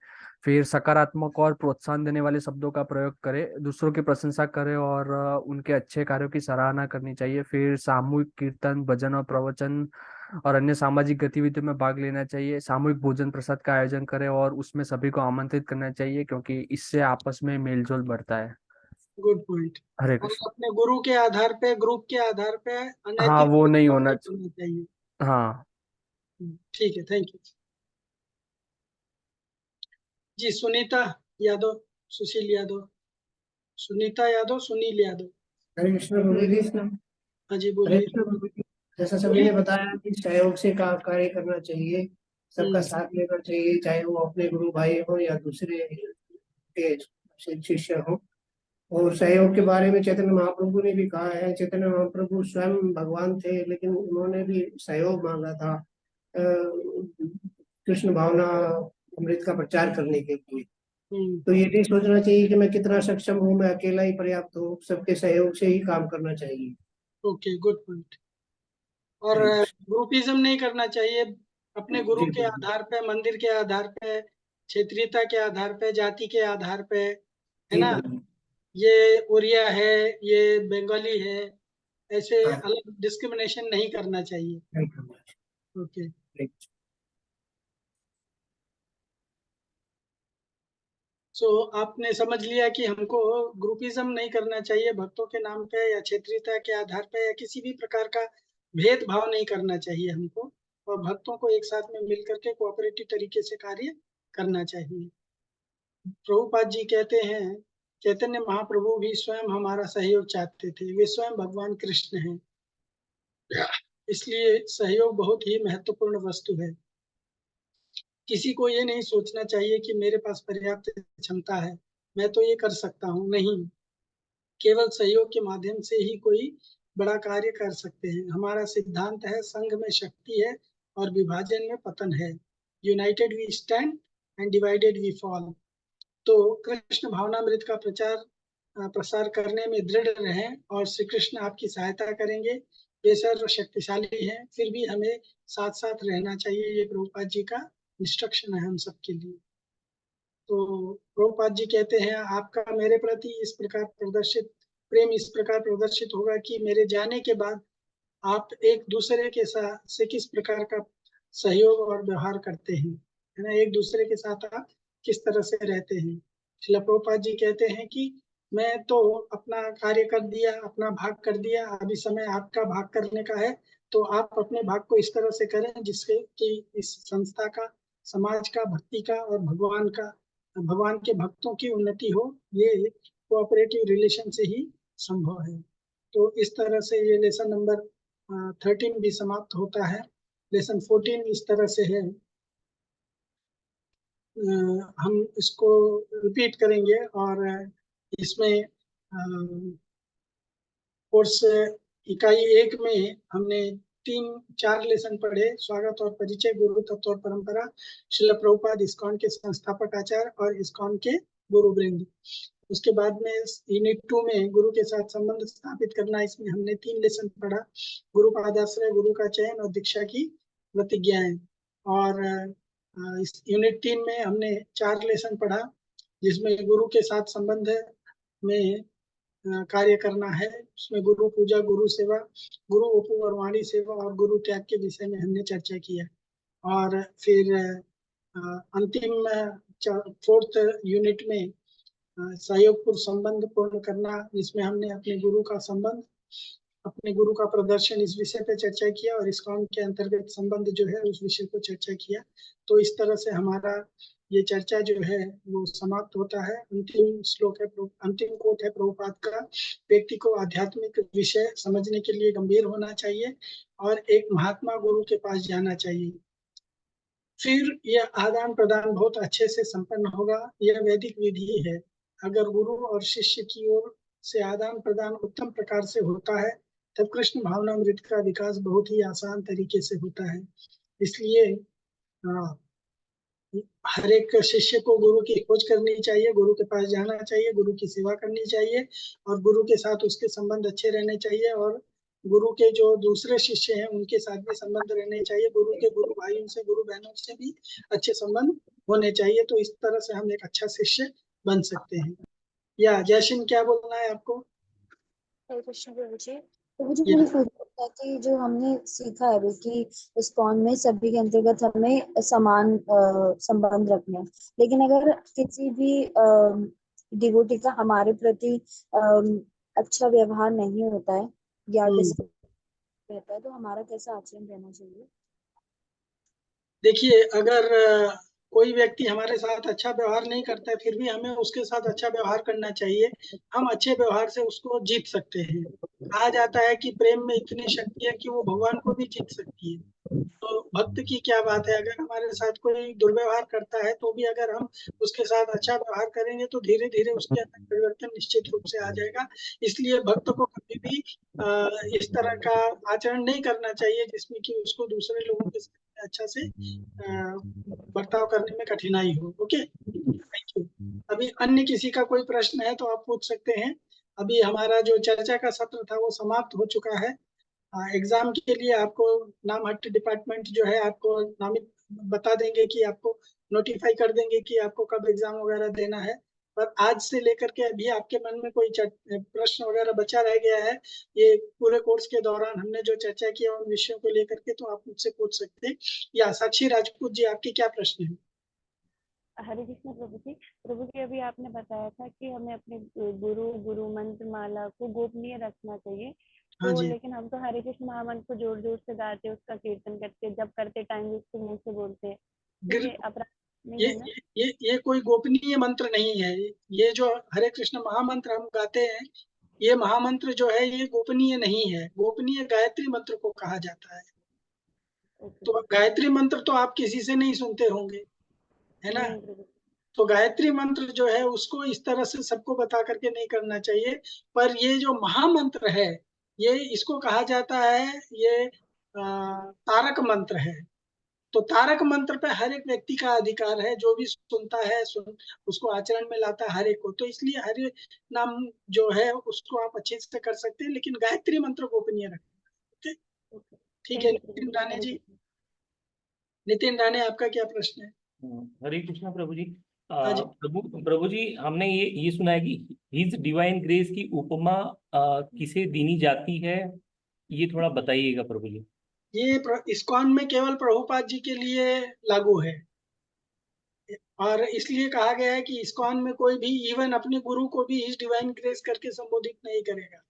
फिर सकारात्मक और प्रोत्साहन देने वाले शब्दों का प्रयोग करें, दूसरों की प्रशंसा करें और उनके अच्छे कार्यों की सराहना करनी चाहिए। फिर सामूहिक कीर्तन, भजन और प्रवचन और अन्य सामाजिक गतिविधियों में भाग लेना चाहिए। सामूहिक भोजन प्रसाद का आयोजन करें और उसमें सभी को आमंत्रित करना चाहिए, क्योंकि इससे आपस में मेलजोल बढ़ता है। Good point. हरे और कृष्ण। अपने गुरु के आधार पे, ग्रुप के आधार पे हाँ, अनैतिक वो नहीं बर्ताव होना नहीं करना चाहिए। हाँ। ठीक है, थैंक यू जी। सुनीता यादव, सुशील यादव, सुनीता यादव, सुनील यादव। हरे कृष्ण प्रभु जी। हाँ जी, हरे बोलिए। कृष्ण प्रभु जी। जैसा सभी ने बताया कि सहयोग से कार्य करना चाहिए, सबका साथ लेना चाहिए, चाहे वो अपने गुरु भाई हो या दूसरे के शिष्य हो। और सहयोग के बारे में चैतन्य महाप्रभु ने भी कहा है। चैतन्य महाप्रभु स्वयं भगवान थे, लेकिन उन्होंने भी सहयोग मांगा था कृष्ण भावना अमृत का प्रचार करने के लिए। तो ये नहीं सोचना चाहिए कि मैं कितना सक्षम हूँ, मैं अकेला ही पर्याप्त हूँ। सबके सहयोग से ही काम करना चाहिए। Okay, good point. और ग्रुपिज्म नहीं करना चाहिए। अपने गुरु के आधार पे, मंदिर के आधार पे, क्षेत्रीयता के आधार पे, जाति के आधार पे, है ना। ये उड़िया है, ये बंगाली है, ऐसे अलग डिस्क्रिमिनेशन नहीं करना चाहिए। ओके। सो आपने समझ लिया कि हमको ग्रुपिज्म नहीं करना चाहिए भक्तों के नाम पे, या क्षेत्रीयता के आधार पे, या किसी भी प्रकार का भेदभाव नहीं करना चाहिए हमको। और भक्तों को एक साथ में मिलकर के कोऑपरेटिव तरीके से कार्य करना चाहिए। प्रभुपाद जी कहते हैं, चैतन्य महाप्रभु भी स्वयं हमारा सहयोग चाहते थे। वे स्वयं भगवान कृष्ण हैं, इसलिए सहयोग बहुत ही महत्वपूर्ण वस्तु है। किसी को ये नहीं सोचना चाहिए कि मेरे पास पर्याप्त क्षमता है, मैं तो ये कर सकता हूँ। नहीं, केवल सहयोग के माध्यम से ही कोई बड़ा कार्य कर सकते हैं। हमारा सिद्धांत है, संघ में शक्ति है और विभाजन में पतन है। United we stand and divided we fall. तो कृष्ण भावनामृत का प्रसार करने में दृढ़ रहें और श्री कृष्ण आपकी सहायता करेंगे। वे सर्व शक्तिशाली हैं, फिर भी हमें साथ साथ रहना चाहिए। ये प्रभुपाद जी का इंस्ट्रक्शन है हम सबके लिए। तो प्रभुपाद जी कहते हैं, आपका मेरे प्रति इस प्रकार प्रदर्शित प्रेम इस प्रकार प्रदर्शित होगा कि मेरे जाने के बाद आप एक दूसरे के साथ से किस प्रकार का सहयोग और व्यवहार करते हैं, है ना। एक दूसरे के साथ आप किस तरह से रहते हैं। श्रील प्रभुपाद जी कहते हैं कि मैं तो अपना कार्य कर दिया, अपना भाग कर दिया, अभी समय आपका भाग करने का है। तो आप अपने भाग को इस तरह से करें जिससे कि इस संस्था का, समाज का, भक्ति का और भगवान के भक्तों की उन्नति हो। ये कोऑपरेटिव रिलेशन से ही संभव है। तो इस तरह से ये लेसन नंबर 13 भी समाप्त होता है। लेसन 14 इस तरह से है, हम इसको रिपीट करेंगे। और इसमें कोर्स इकाई 1 में हमने 3-4 लेसन पढ़े। स्वागत और परिचय, गुरु तत्व और परंपरा, श्रील प्रभुपाद इस्कॉन के संस्थापक आचार्य और इस्कॉन के गुरुवृंद। उसके बाद में यूनिट 2 में गुरु के साथ संबंध स्थापित करना, इसमें हमने 3 लेसन पढ़ा। गुरु पादाश्रय, गुरु का चयन और दीक्षा की प्रतिज्ञाएं। और इस यूनिट 3 में हमने 4 लेसन पढ़ा, जिसमें गुरु के साथ संबंध में कार्य करना है। उसमें गुरु पूजा, गुरु सेवा, गुरु उपवाणी सेवा और गुरु त्याग के विषय में हमने चर्चा किया। और फिर अंतिम 4th यूनिट में सहयोगपूर्ण संबंध पूर्ण करना, जिसमें हमने अपने गुरु का संबंध, अपने गुरु का प्रदर्शन, इस विषय पे चर्चा किया और इस्कॉन के अंतर्गत संबंध जो है उस विषय को चर्चा किया। तो इस तरह से हमारा ये चर्चा जो है वो समाप्त होता है। अंतिम श्लोक है, अंतिम कोट है प्रभुपाद का, व्यक्ति को आध्यात्मिक विषय समझने के लिए गंभीर होना चाहिए और एक महात्मा गुरु के पास जाना चाहिए, फिर यह आदान प्रदान बहुत अच्छे से संपन्न होगा। यह वैदिक विधि है। अगर गुरु और शिष्य की ओर से आदान प्रदान उत्तम प्रकार से होता है तब कृष्ण भावनामृत का विकास बहुत ही आसान तरीके से होता है। इसलिए हर एक शिष्य को गुरु की खोज करनी चाहिए, गुरु के पास जाना चाहिए, गुरु की सेवा करनी चाहिए और गुरु के साथ उसके संबंध अच्छे रहने चाहिए और गुरु के जो दूसरे शिष्य हैं उनके साथ भी संबंध रहने चाहिए। गुरु के गुरु भाइयों से, गुरु बहनों से भी अच्छे संबंध होने चाहिए। तो इस तरह से हम एक अच्छा शिष्य बन सकते हैं। या जयसिंह, क्या बोलना है आपको? हरे कृष्ण प्रभु जी। प्रभु जी, मुझे पूछना है कि जो हमने सीखा है अभी कि इस्कॉन में सभी के अंतर्गत हमें समान संबंध रखने हैं, लेकिन अगर किसी भी डिवोटी का हमारे प्रति अच्छा व्यवहार नहीं होता है या रहता है तो हमारा कैसा आचरण रहना चाहिए? देखिए, अगर कोई व्यक्ति हमारे साथ अच्छा व्यवहार नहीं करता है फिर भी हमें उसके साथ अच्छा व्यवहार करना चाहिए। हम अच्छे व्यवहार से उसको जीत सकते हैं। कहा जाता है कि प्रेम में इतनी शक्ति है कि वो भगवान को भी जीत सकती है। तो भक्त की क्या बात है, अगर हमारे साथ कोई दुर्व्यवहार करता है तो भी अगर हम उसके साथ अच्छा व्यवहार करेंगे तो धीरे धीरे उसके अंदर परिवर्तन निश्चित रूप से आ जाएगा। इसलिए भक्त को कभी भी इस तरह का आचरण नहीं करना चाहिए जिसमें कि उसको दूसरे लोगों के साथ अच्छा से बर्ताव करने में कठिनाई हो। Okay, thank you. अभी अन्य किसी का कोई प्रश्न है तो आप पूछ सकते हैं। अभी हमारा जो चर्चा का सत्र था वो समाप्त हो चुका है। एग्जाम के लिए आपको नामहट्ट डिपार्टमेंट जो है आपको नामित बता देंगे कि आपको नोटिफाई कर देंगे कि आपको कब एग्जाम वगैरह देना है। पर आज से लेकर के अभी आपके मन में कोई प्रश्न वगैरह बचा रह गया है, ये पूरे कोर्स के दौरान हमने जो चर्चा किया उन विषयों को लेकर के, तो आप मुझसे पूछ सकते हैं। या साक्षी राजपूत जी, आपके क्या प्रश्न है? हरे कृष्ण प्रभु जी। प्रभु जी, अभी आपने बताया था कि हमें अपने गुरु मंत्र माला को गोपनीय रखना चाहिए। हाँ तो जी। लेकिन हम तो हरे कृष्ण महामंत्र को जोर जोर से गाते, उसका कीर्तन करते, जब करते टाइम उसको मुंह से बोलते, तो ये अपराध नहीं है ना? ये कोई गोपनीय मंत्र नहीं है। ये जो हरे कृष्ण महामंत्र हम गाते हैं, ये महामंत्र जो है ये गोपनीय नहीं है। गोपनीय गायत्री मंत्र को कहा जाता है। तो गायत्री मंत्र तो आप किसी से नहीं सुनते होंगे, है ना? तो गायत्री मंत्र जो है उसको इस तरह से सबको बता करके नहीं करना चाहिए। पर ये जो महामंत्र है, ये इसको कहा जाता है, ये तारक मंत्र है। तो तारक मंत्र पे हर एक व्यक्ति का अधिकार है, जो भी सुनता है उसको आचरण में लाता है हर एक को। तो इसलिए हरे नाम जो है उसको आप अच्छे से कर सकते हैं, लेकिन गायत्री मंत्र गोपनीय रखें। ठीक है। नितिन राणे जी, नितिन राणे, आपका क्या प्रश्न है? हरे कृष्णा प्रभु जी। प्रभु जी, हमने ये सुना है कि हिज डिवाइन ग्रेस की उपमा किसे दीनी जाती है, ये थोड़ा बताइएगा प्रभु जी। ये इस्कॉन में केवल प्रभुपाद जी के लिए लागू है और इसलिए कहा गया है कि इस्कॉन में कोई भी इवन अपने गुरु को भी हिज डिवाइन ग्रेस करके संबोधित नहीं करेगा।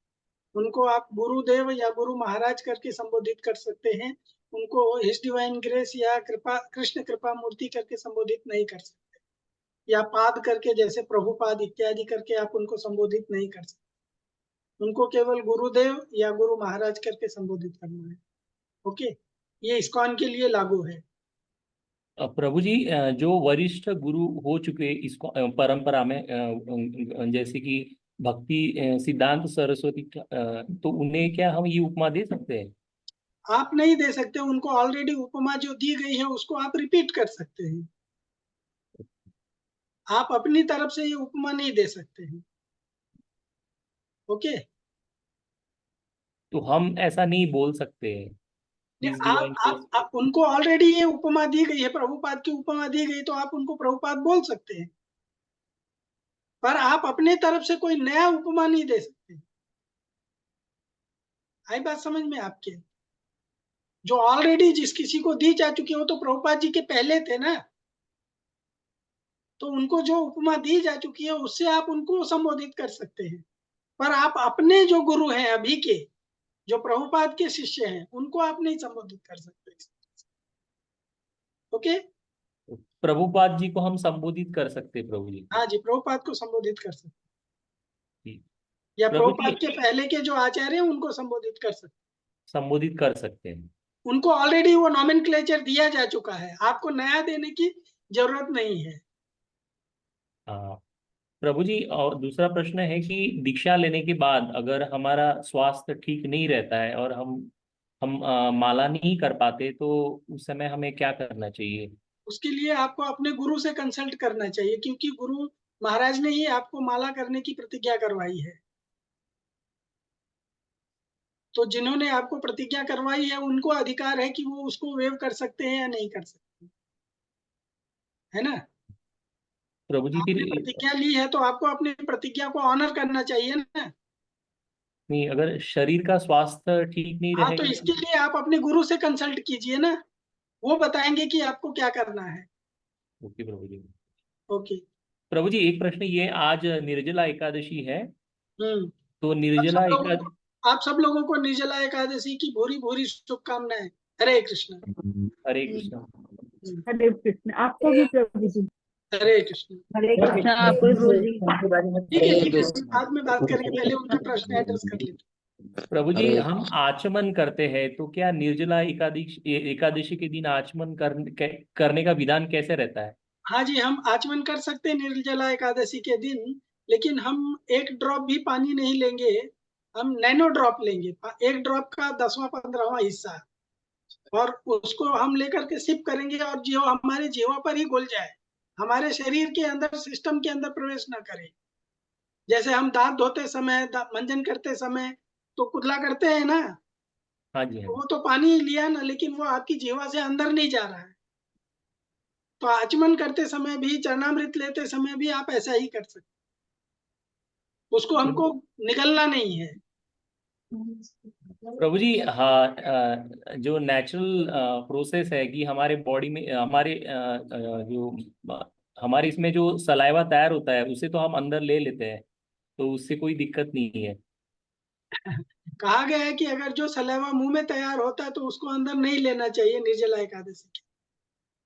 उनको आप गुरुदेव या गुरु महाराज करके संबोधित कर सकते हैं। उनको हिज डिवाइन ग्रेस या कृपा, कृष्ण कृपा मूर्ति करके संबोधित नहीं कर सकते, या पाद करके, जैसे प्रभुपाद इत्यादि करके आप उनको संबोधित नहीं कर सकते। उनको केवल गुरुदेव या गुरु महाराज करके संबोधित करना है। ओके, ये इस्कॉन के लिए लागू है। प्रभु जी, जो वरिष्ठ गुरु हो चुके इसको परंपरा में, जैसे कि भक्ति सिद्धांत सरस्वती, तो उन्हें क्या हम ये उपमा दे सकते हैं? आप नहीं दे सकते, उनको ऑलरेडी उपमा जो दी गई है उसको आप रिपीट कर सकते हैं। आप अपनी तरफ से ये उपमा नहीं दे सकते हैं। ओके, तो हम ऐसा नहीं बोल सकते हैं? आप उनको ऑलरेडी ये उपमा दी गई है, प्रभुपाद की उपमा दी गई, तो आप उनको प्रभुपाद बोल सकते हैं। पर आप अपने तरफ से कोई नया उपमा नहीं दे सकते। आई बात समझ में आपके? जो ऑलरेडी जिस किसी को दी जा चुकी है वो तो प्रभुपाद जी के पहले थे ना, तो उनको जो उपमा दी जा चुकी है उससे आप उनको संबोधित कर सकते हैं। पर आप अपने जो गुरु हैं अभी के, जो प्रभुपाद के शिष्य हैं, उनको आप नहीं संबोधित कर सकते। ओके? प्रभुपाद जी को हम संबोधित कर सकते हैं प्रभु जी। हाँ जी, प्रभुपाद को संबोधित कर सकते, जी, या प्रभु प्रभुपाद जी के पहले के जो आचार्य हैं उनको संबोधित कर सकते। संबोधित कर सकते हैं। उनको ऑलरेडी वो नॉमेनक्लेचर दिया जा चुका है, आपको नया देने की जरूरत नहीं है। हाँ प्रभु जी, और दूसरा प्रश्न है कि दीक्षा लेने के बाद अगर हमारा स्वास्थ्य ठीक नहीं रहता है और हम माला नहीं कर पाते, तो उस समय हमें क्या करना चाहिए? उसके लिए आपको अपने गुरु से कंसल्ट करना चाहिए, क्योंकि गुरु महाराज ने ही आपको माला करने की प्रतिज्ञा करवाई है। तो जिन्होंने आपको प्रतिज्ञा करवाई है उनको अधिकार है कि वो उसको वेव कर सकते हैं या नहीं कर सकते, है ना? प्रभु जी फिर आपने प्रतिज्ञा ली है तो आपको अपनी प्रतिज्ञा को ऑनर करना चाहिए ना। नहीं, अगर शरीर का स्वास्थ्य ठीक नहीं हाँ, तो रहेगा इसके लिए आप अपने गुरु से कंसल्ट कीजिए ना, वो बताएंगे कि आपको क्या करना है। ओके प्रभु जी। ओके। प्रभु जी एक प्रश्न ये, आज निर्जला एकादशी है, तो आप सब लोगों को निर्जला एकादशी की भूरी भूरी शुभकामनाएं। हरे कृष्ण। हरे कृष्ण। हरे कृष्ण। आपको भी प्रभु जी। हरे कृष्ण। हरे कृष्ण। आपको भी। ठीक है, बाद में बात करेंगे, पहले उनके प्रश्न एड्रेस कर लेते। प्रभु जी हम आचमन करते हैं, तो क्या निर्जला एकादशी के दिन आचमन करने का विधान कैसे रहता है? हाँ जी, हम आचमन कर सकते हैं निर्जला एकादशी के दिन, लेकिन हम एक ड्रॉप भी पानी नहीं लेंगे, हम नैनो ड्रॉप लेंगे, एक ड्रॉप का 10वां-15वां हिस्सा, और उसको हम लेकर के सिप करेंगे, और जो हमारे जीवा पर ही घुल जाए, हमारे शरीर के अंदर, सिस्टम के अंदर प्रवेश ना करे। जैसे हम दांत धोते समय, मंजन करते समय तो कुल्ला करते हैं ना, हाँ जी, हाँ तो वो तो पानी लिया ना, लेकिन वो आपकी जीवा से अंदर नहीं जा रहा है। तो आचमन करते समय भी, चरणामृत लेते समय भी आप ऐसा ही कर सकते, उसको हमको निगलना नहीं है। प्रभु जी। हाँ, जो नेचुरल प्रोसेस है कि हमारे बॉडी में हमारे इसमें जो सलाइवा तैयार होता है उसे तो हम अंदर ले लेते हैं, तो उससे कोई दिक्कत नहीं है। कहा गया है कि अगर जो सलाइवा मुंह में तैयार होता है तो उसको अंदर नहीं लेना चाहिए निर्जला एकादशी के।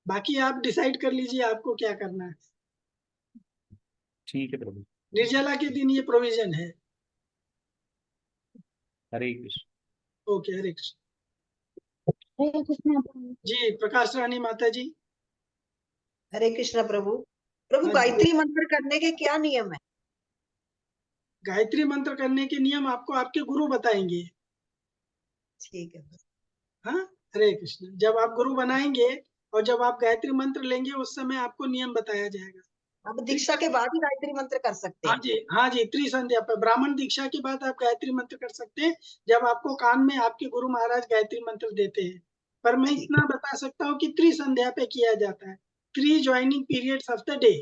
बाकी आप डिसाइड कर लीजिए आपको क्या करना है। ठीक है प्रभु। निर्जला के दिन ये प्रोविजन है। हरे कृष्ण। ओके, हरे कृष्ण। जी, प्रकाश रानी माता जी। हरे कृष्ण प्रभु। प्रभु, हाँ जी। गायत्री मंत्र करने के क्या नियम है? गायत्री मंत्र करने के नियम आपको आपके गुरु बताएंगे। ठीक है। हाँ, हरे कृष्ण। जब आप गुरु बनाएंगे और जब आप गायत्री मंत्र लेंगे उस समय आपको नियम बताया जाएगा। अब दीक्षा के बाद ही गायत्री मंत्र कर सकते हाँ हैं? जी, हाँ जी, त्रिसंध्या पर ब्राह्मण दीक्षा के बाद आप गायत्री मंत्र कर सकते हैं, जब आपको कान में आपके गुरु महाराज गायत्री मंत्र देते हैं। पर मैं इतना बता सकता हूँ कि त्रिसंध्या पे किया जाता है, 3 joining periods of the day.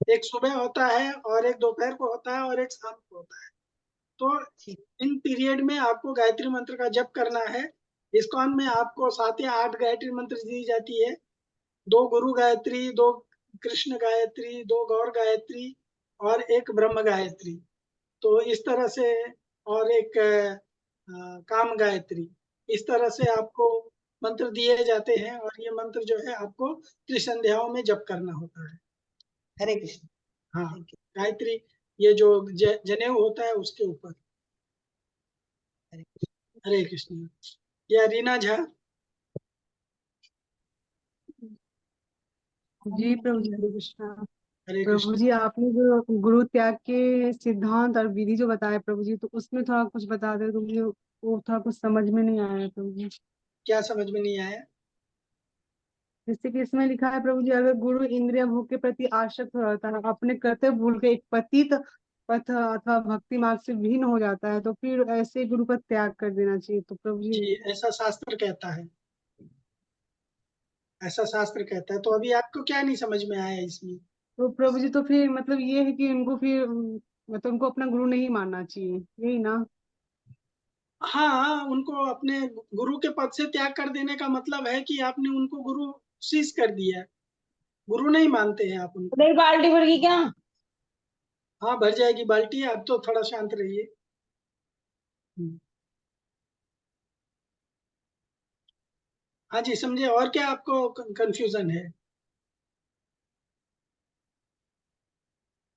एक सुबह होता है, और एक दोपहर को होता है, और एक शाम को होता है। तो इन पीरियड में आपको गायत्री मंत्र का जप करना है। इस्कॉन में आपको 7 या 8 गायत्री मंत्र दी जाती है, 2 गुरु गायत्री, 2 कृष्ण गायत्री, 2 गौर गायत्री, और 1 ब्रह्म गायत्री। तो इस तरह से, और एक काम गायत्री, इस तरह से आपको मंत्र दिए जाते हैं, और ये मंत्र जो है आपको त्रिसंध्याओं में जप करना होता है। हरे कृष्ण। हाँ, गायत्री ये जो जनेऊ होता है उसके ऊपर। हरे कृष्ण। या रीना झा। जी प्रभु जी, हरे कृष्णा। हरे प्रभु कृष्ण। जी, आपने जो गुरु त्याग के सिद्धांत और विधि जो बताया प्रभु जी, तो उसमें थोड़ा कुछ बता दे, तो मुझे वो थोड़ा कुछ समझ में नहीं आया प्रभु जी। क्या समझ में नहीं आया? जैसे कि इसमें लिखा है प्रभु जी, अगर गुरु इंद्रिय भोग के प्रति आसक्त हो जाता है, अपने कर्तव्य भूल के एक पतित पथ अथवा भक्ति मार्ग से भिन्न हो जाता है, तो फिर ऐसे गुरु का त्याग कर देना चाहिए। तो प्रभु जी, जी, ऐसा शास्त्र कहता है, ऐसा शास्त्र कहता है। तो अभी आपको क्या नहीं समझ में आया इसमें? तो प्रभु जी तो फिर मतलब ये है कि उनको फिर मतलब उनको अपना गुरु नहीं मानना चाहिए, यही ना? हाँ, उनको अपने गुरु के पद से त्याग कर देने का मतलब है कि आपने उनको गुरु शीश कर दिया है, गुरु नहीं मानते हैं आप उनको। नहीं बाल्टी भर गई क्या? हाँ, भर जाएगी बाल्टी, आप तो थोड़ा शांत रहिए। हाँ जी, समझे। और क्या आपको कंफ्यूजन है?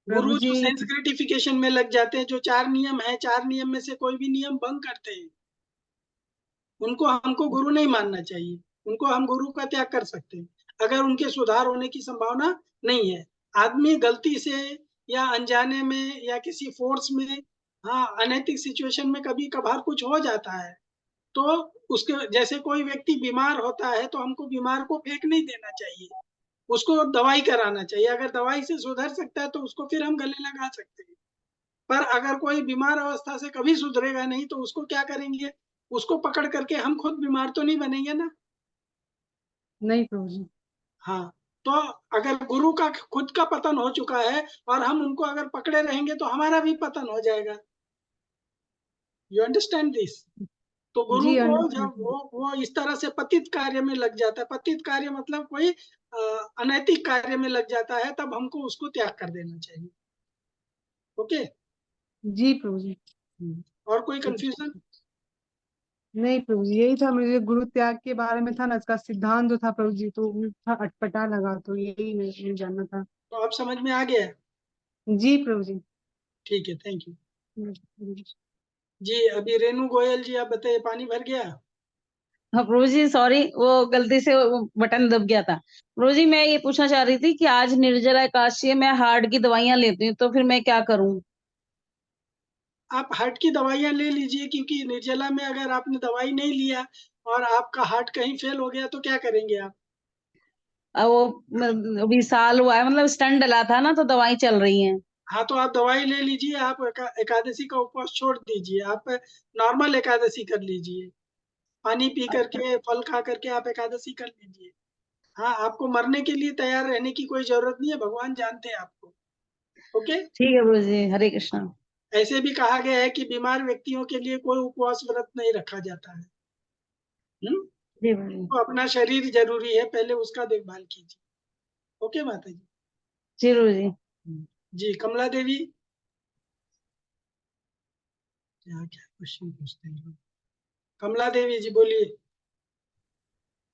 प्रभु गुरु जी जो सेंस ग्रेटिफिकेशन में लग जाते हैं, जो 4 नियम है, 4 नियम में से कोई भी नियम भंग करते हैं, उनको हमको गुरु नहीं मानना चाहिए, उनको हम गुरु का त्याग कर सकते हैं अगर उनके सुधार होने की संभावना नहीं है। आदमी गलती से या अनजाने में या किसी फोर्स में, हाँ, अनैतिक सिचुएशन में कभी कभार कुछ हो जाता है, तो उसके जैसे कोई व्यक्ति बीमार होता है तो हमको बीमार को फेंक नहीं देना चाहिए, उसको दवाई कराना चाहिए। अगर दवाई से सुधर सकता है तो उसको फिर हम गले लगा सकते हैं। पर अगर कोई बीमार अवस्था से कभी सुधरेगा नहीं तो उसको क्या करेंगे? उसको पकड़ करके हम खुद बीमार तो नहीं बनेंगे ना? नहीं प्रभु जी। हाँ, तो अगर गुरु का खुद का पतन हो चुका है और हम उनको अगर पकड़े रहेंगे तो हमारा भी पतन हो जाएगा। You understand this? तो गुरु जी को अंडरस्टैंड। जब वो इस तरह से पतित कार्य में लग जाता है, पतित कार्य मतलब कोई अनैतिक कार्य में लग जाता है, तब हमको उसको त्याग कर देना चाहिए। ओके? जी प्रभु जी। और कोई कंफ्यूजन? नहीं प्रभु जी, यही था मुझे गुरु त्याग के बारे में था ना, इसका सिद्धांत जो था प्रभु जी, तो वो था अटपटा लगा, तो यही मुझे जानना था। तो अब समझ में आ गया? जी प्रभु जी। ठीक है, थैंक यू। प्रभु जी। जी, अभी रेणु गोयल जी, आप बताइए, पानी भर गया? हाँ प्रभु जी सॉरी, वो गलती से वो बटन दब गया था। प्रभु जी मैं ये पूछना चाह रही थी कि आज निर्जला एकादशी है, मैं हार्ट की दवाइयां लेती हूँ, तो फिर मैं क्या करूँ? आप हार्ट की दवाइयां ले लीजिए, क्योंकि निर्जला में अगर आपने दवाई नहीं लिया और आपका हार्ट कहीं फेल हो गया तो क्या करेंगे आप? वो अभी साल हुआ है, मतलब स्टंट डला था ना, तो दवाई चल रही है। हाँ, तो आप दवाई ले लीजिए, आप एकादशी का उपवास छोड़ दीजिए, आप नॉर्मल एकादशी कर लीजिए, पानी पी करके, फल खा करके आप एकादशी कर लीजिए। हाँ, आपको मरने के लिए तैयार रहने की कोई जरूरत नहीं है, भगवान जानते हैं आपको। ओके? ठीक है प्रभु जी, हरे कृष्णा। ऐसे भी कहा गया है कि बीमार व्यक्तियों के लिए कोई उपवास व्रत नहीं रखा जाता है। जी प्रभु जी। तो अपना शरीर जरूरी है, पहले उसका देखभाल कीजिए। ओके माता जी? जी प्रभु जी। जी, कमला देवी, क्या क्या क्वेश्चन पूछते हैं लोग? कमला देवी जी बोलिए।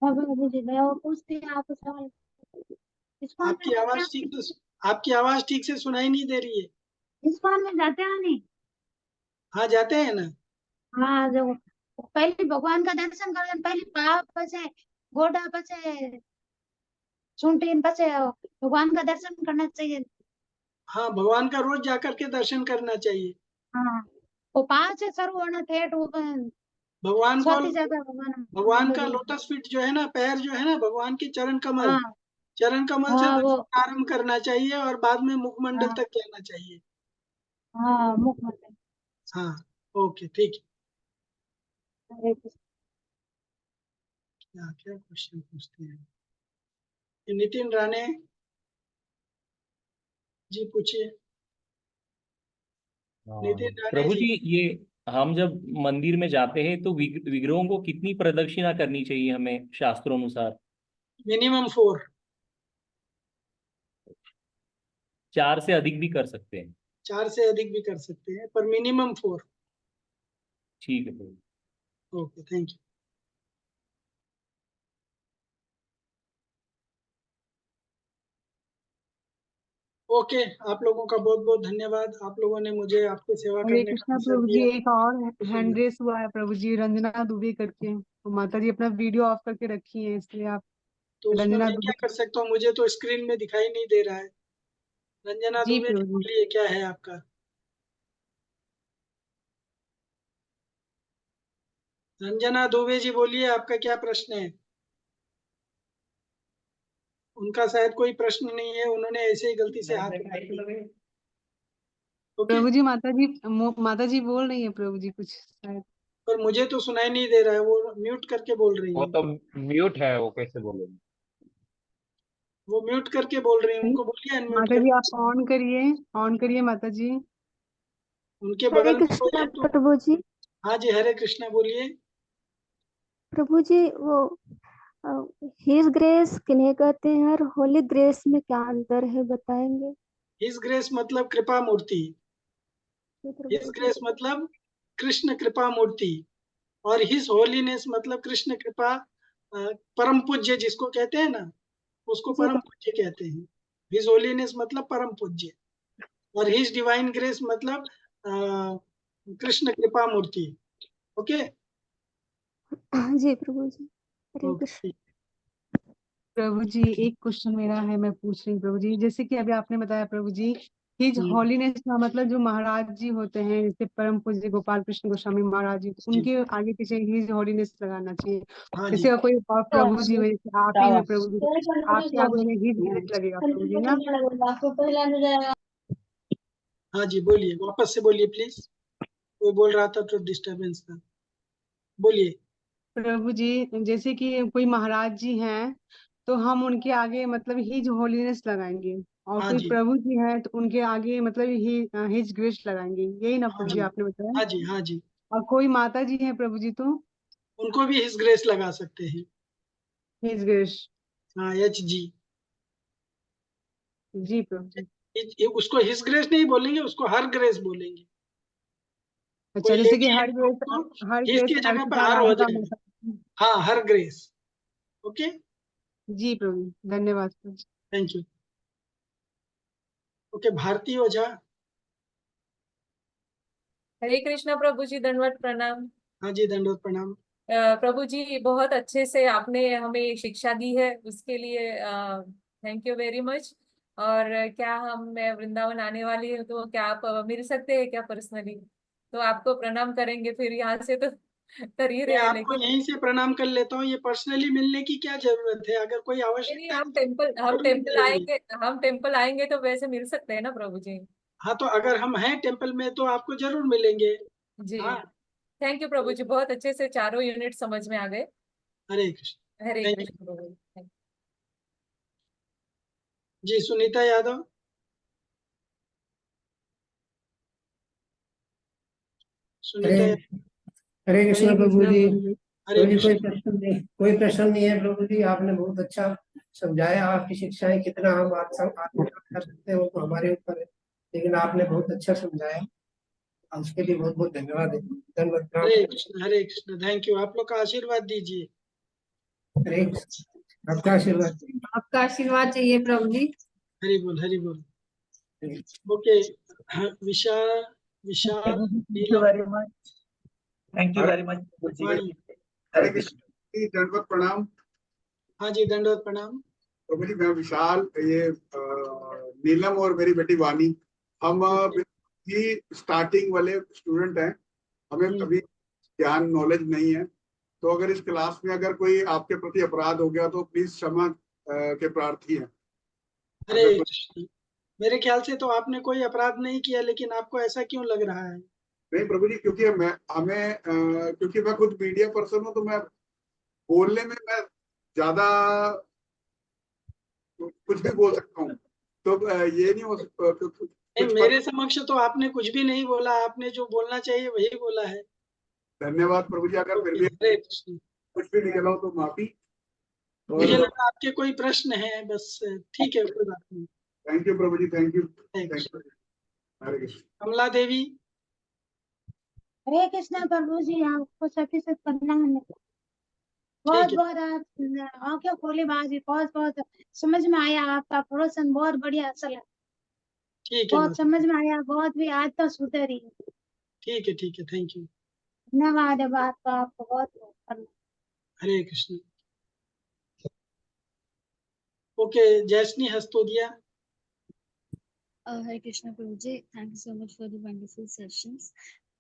हाँ प्रभु जी, मैं वो पूछती हूँ, आप सवाल इस्कॉन में आपकी आवाज ठीक से सुनाई नहीं दे रही है। इस्कॉन में जाते हैं नहीं? हाँ, जाते हैं ना। हाँ, जो पहले भगवान का दर्शन कर, पहले पाप बचे, गोड़ा बचे, सुनटीन बचे, भगवान का दर्शन करना चाहिए। हाँ, भगवान का रोज जाकर के दर्शन करना चाहिए। हाँ, वो पांच सर होना ठेठ वो भगवान को, स्वाति जगह भगवान भगवान का बोलिए। लोटस फीट जो है ना, पैर जो है ना, भगवान के चरण कमल, हाँ चरण कमल से हाँ वो, दर्शन आरंभ करना चाहिए और बाद में मुखमंडल हाँ तक जाना चाहिए। हाँ मुख्यमंत्री। हाँ, ओके, ठीक है। हरे कृष्ण। क्या क्या क्वेश्चन पूछते हैं? ये नितिन राणे जी, पूछिए। नितिन राणे प्रभु जी। जी, ये हम जब मंदिर में जाते हैं तो विग्रहों को कितनी प्रदक्षिणा करनी चाहिए हमें शास्त्रों अनुसार? मिनिमम 4। 4 से अधिक भी कर सकते हैं? 4 से अधिक भी कर सकते हैं, पर मिनिमम 4। ठीक है प्रभु। Okay, thank you. ओके, आप लोगों का बहुत बहुत धन्यवाद। आप लोगों ने मुझे आपकी सेवा हरे करने का कृष्णा अवसर प्रभु जी, दिया। एक और हैंड रेस हुआ है प्रभु जी, रंजना दुबे करके, तो माता जी अपना वीडियो ऑफ करके रखी है, इसलिए आप तो उसमें रंजना मैं क्या दुबे। कर सकता हूँ? मुझे तो स्क्रीन में दिखाई नहीं दे रहा है। रंजना जी दुबे जी, प्रभु जी। बोलिए, क्या है आपका? रंजना दुबे जी बोलिए, आपका क्या प्रश्न है? उनका शायद कोई प्रश्न नहीं है, उन्होंने ऐसे ही गलती से हाथ उठा दिया। ओके, प्रभु जी माता जी बोल रही है प्रभु जी कुछ शायद। पर मुझे तो सुनाई नहीं दे रहा है, वो म्यूट करके बोल रही वो है। तो म्यूट है, वो कैसे बोलेंगे? वो म्यूट करके बोल रही हैं, उनको बोलिए अनम्यूट माता जी कर। आप ऑन करिए माता जी। उनके हरे बगल में कोई कृष्णा है तो। प्रभु जी। हाँ जी, हरे कृष्णा बोलिए। प्रभु जी वो हिज ग्रेस किन्हें कहते हैं और होली ग्रेस में क्या अंतर है बताएंगे? हिज ग्रेस मतलब कृपा मूर्ति। जी हिज प्रभु जी। ग्रेस मतलब कृष्ण कृपा मूर्ति, और हिज होलीनेस मतलब कृष्ण कृपा परम पूज्य जिसको कहते हैं ना, उसको जी परम पूज्य कहते हैं। हिज होलीनेस मतलब परम पूज्य, और हिज डिवाइन ग्रेस मतलब कृष्ण कृपा मूर्ति। ओके जी प्रभु जी। हरे कृष्ण। ओके। प्रभु जी एक क्वेश्चन मेरा है, मैं पूछ रही हूँ प्रभु जी, जैसे कि अभी आपने बताया प्रभु जी हिज हॉलीनेस का मतलब जो महाराज जी होते हैं, जैसे परम पूज्य गोपाल कृष्ण गोस्वामी महाराज जी, उनके आगे पीछे हिज हॉलीनेस लगाना चाहिए। हाँ जी। जैसे कोई और प्रभु जी हो, जैसे आप ही हैं प्रभु जी, आपके आगे में हिज ग्रेस लगेगा प्रभु जी ना। हाँ जी बोलिए, वापस से बोलिए प्लीज। कोई बोल रहा था तो डिस्टरबेंस था, बोलिए। प्रभु जी जैसे कि कोई महाराज जी हैं तो हम उनके आगे मतलब हिज होलीनेस लगाएंगे, और हाँ कोई जी प्रभु जी हैं तो उनके आगे मतलब हिज ग्रेस लगाएंगे, यही ना हाँ प्रभु जी जी आपने बताया। हाँ जी हाँ जी, और कोई माता जी हैं प्रभु जी तो उनको भी हिज ग्रेस लगा सकते हैं। His grace. हाँ एच जी। जी प्रभु जी। उसको हिज ग्रेस नहीं बोलेंगे, उसको हर ग्रेस बोलेंगे। अच्छा कोई जैसे कि लेडी है हर तो ग्रेस, उसको हर हिज ग्रेस की जगह पे अर्पिता हर हो राधिका जाएगा। माता। हाँ हर ग्रेस। ओके जी प्रभु जी, धन्यवाद प्रभु जी। Thank you. Okay Bharti Ojha. Hare Krishna प्रभु जी, दंडवत प्रणाम। हाँ जी दंडवत प्रणाम। प्रभु जी बहुत अच्छे से आपने हमें शिक्षा दी है, उसके लिए थैंक यू वेरी मच। और क्या मैं वृंदावन आने वाली हूँ तो क्या आप मिल सकते हैं क्या पर्सनली? तो आपको प्रणाम करेंगे, फिर यहाँ से तो कर ही मैं रहे हैं, आपको लेकिन यहीं से प्रणाम कर लेता हूँ, ये पर्सनली मिलने की क्या जरूरत है? अगर कोई नहीं, आवश्यकता है हम तो जरूर टेम्पल मिलेंगे। आएंगे, हम टेम्पल आएंगे तो वैसे मिल सकते हैं ना प्रभु जी? हाँ तो अगर हम हैं टेम्पल में तो आपको जरूर मिलेंगे। जी हाँ थैंक यू प्रभु जी, बहुत अच्छे से चारों यूनिट समझ में आ गए। हरे कृष्ण हरे थैंक यू। कृष्ण प्रभु जी। जी सुनीता यादव। सुनीता हरे यादव। हरे कृष्ण प्रभु जी। हरे प्रभु जी कृष्ण। कोई प्रश्न नहीं है प्रभु जी, आपने बहुत अच्छा समझाया। आपकी शिक्षाएं कितना हम आत्मसात कर सकते हैं वो तो हमारे ऊपर है, लेकिन आपने बहुत अच्छा समझाया, उसके लिए बहुत बहुत धन्यवाद है। धन्यवाद प्रणाम। हरे कृष्ण थैंक यू। आप लोग का आशीर्वाद दीजिए। हरे कृष्ण, आपका आशीर्वाद चाहिए। आपका आशीर्वाद चाहिए प्रभु जी। हरि बोल हरि बोल। Okay Vishal Vishal thank you Neelam very much. Thank you very much. Vani. Hare Krishna ji, दंडवत प्रणाम। हाँ जी दंडवत प्रणाम। प्रभु जी मैं विशाल, ये नीलम और मेरी बेटी वाणी, हम ही स्टार्टिंग वाले स्टूडेंट हैं, हमें अभी ज्ञान नॉलेज नहीं है। तो अगर इस क्लास में अगर कोई आपके प्रति अपराध हो गया तो प्लीज क्षमा के प्रार्थी हैं। हरे कृष्ण। मेरे ख्याल से तो आपने कोई अपराध नहीं किया, लेकिन आपको ऐसा क्यों लग रहा है? नहीं प्रभु जी, क्योंकि क्योंकि मैं खुद मीडिया पर्सन हूँ, तो मैं बोलने में मैं ज्यादा कुछ भी बोल सकता हूँ, तो ये नहीं हो सकता। नहीं, मेरे समक्ष तो आपने कुछ भी नहीं बोला, आपने जो बोलना चाहिए वही बोला है। धन्यवाद प्रभु जी, अगर फिर भी हरे कृष्ण। कुछ भी निकला हो तो माफी। मुझे लगा आपके कोई प्रश्न है, बस ठीक है कोई बात नहीं। थैंक यू प्रभु जी, thank you thank you. Hare Krishna. Kamla Devi. Hare Krishna प्रभु जी, आपको सभी से प्रणाम है। बहुत बहुत आप आंखें खोले बाजी, बहुत बहुत समझ में आया, आपका प्रवचन बहुत बढ़िया, अच्छा लगा। ठीक है बहुत समझ में आया, बहुत भी आज तो सुधरी। ठीक है थैंक यू। धन्यवाद है बात का, आपको बहुत बहुत। हरे कृष्ण। ओके जैस्नी हस्तोदिया। हरे कृष्णा प्रभु जी, thank you so much for the wonderful sessions.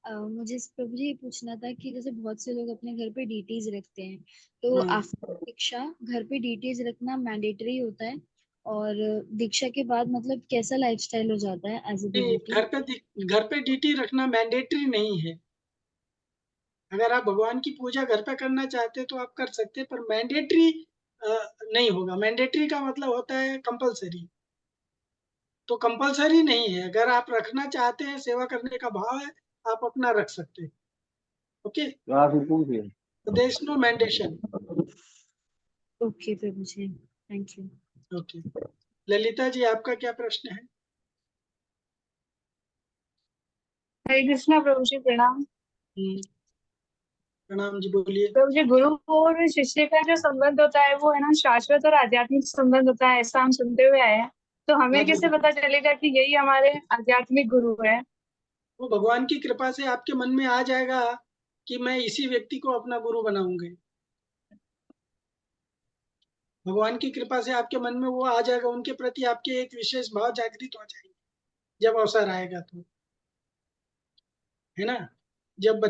मुझे प्रभु जी पूछना था कि जैसे बहुत से लोग अपने घर पे डीटीज रखते हैं, तो आफ्टर दीक्षा घर पे डीटीज रखना मैंडेटरी होता है, और दीक्षा के बाद मतलब कैसा लाइफस्टाइल हो जाता है एज ए डिवोटी? घर पे डीटी रखना मैंडेटरी नहीं है। अगर आप भगवान की पूजा घर पे करना चाहते हैं तो आप कर सकते हैं, पर मैंडेटरी नहीं होगा। मैंडेटरी का मतलब होता है कंपलसरी, तो कंपलसरी नहीं है। अगर आप रखना चाहते हैं, सेवा करने का भाव है, आप अपना रख सकते हैं। Okay, there is no mandation. Okay प्रभु जी, thank you. Okay, Lalita ji आपका क्या प्रश्न है? हरे कृष्णा प्रभु जी, प्रणाम। प्रणाम जी, बोलिए। प्रभु जी, गुरु और शिष्य का जो संबंध होता है वो है ना शाश्वत और आध्यात्मिक संबंध होता है, ऐसा हम सुनते हुए आए हैं। तो हमें हाँ जी, कैसे पता चलेगा कि यही हमारे आध्यात्मिक गुरु है? वो भगवान की कृपा से आपके मन में आ जाएगा कि मैं इसी व्यक्ति को अपना गुरु बनाऊंगा। भगवान की कृपा से आपके मन में वो आ जाएगा, उनके प्रति आपके एक विशेष भाव जागृत हो जाएंगे जब अवसर आएगा तो, है ना। जब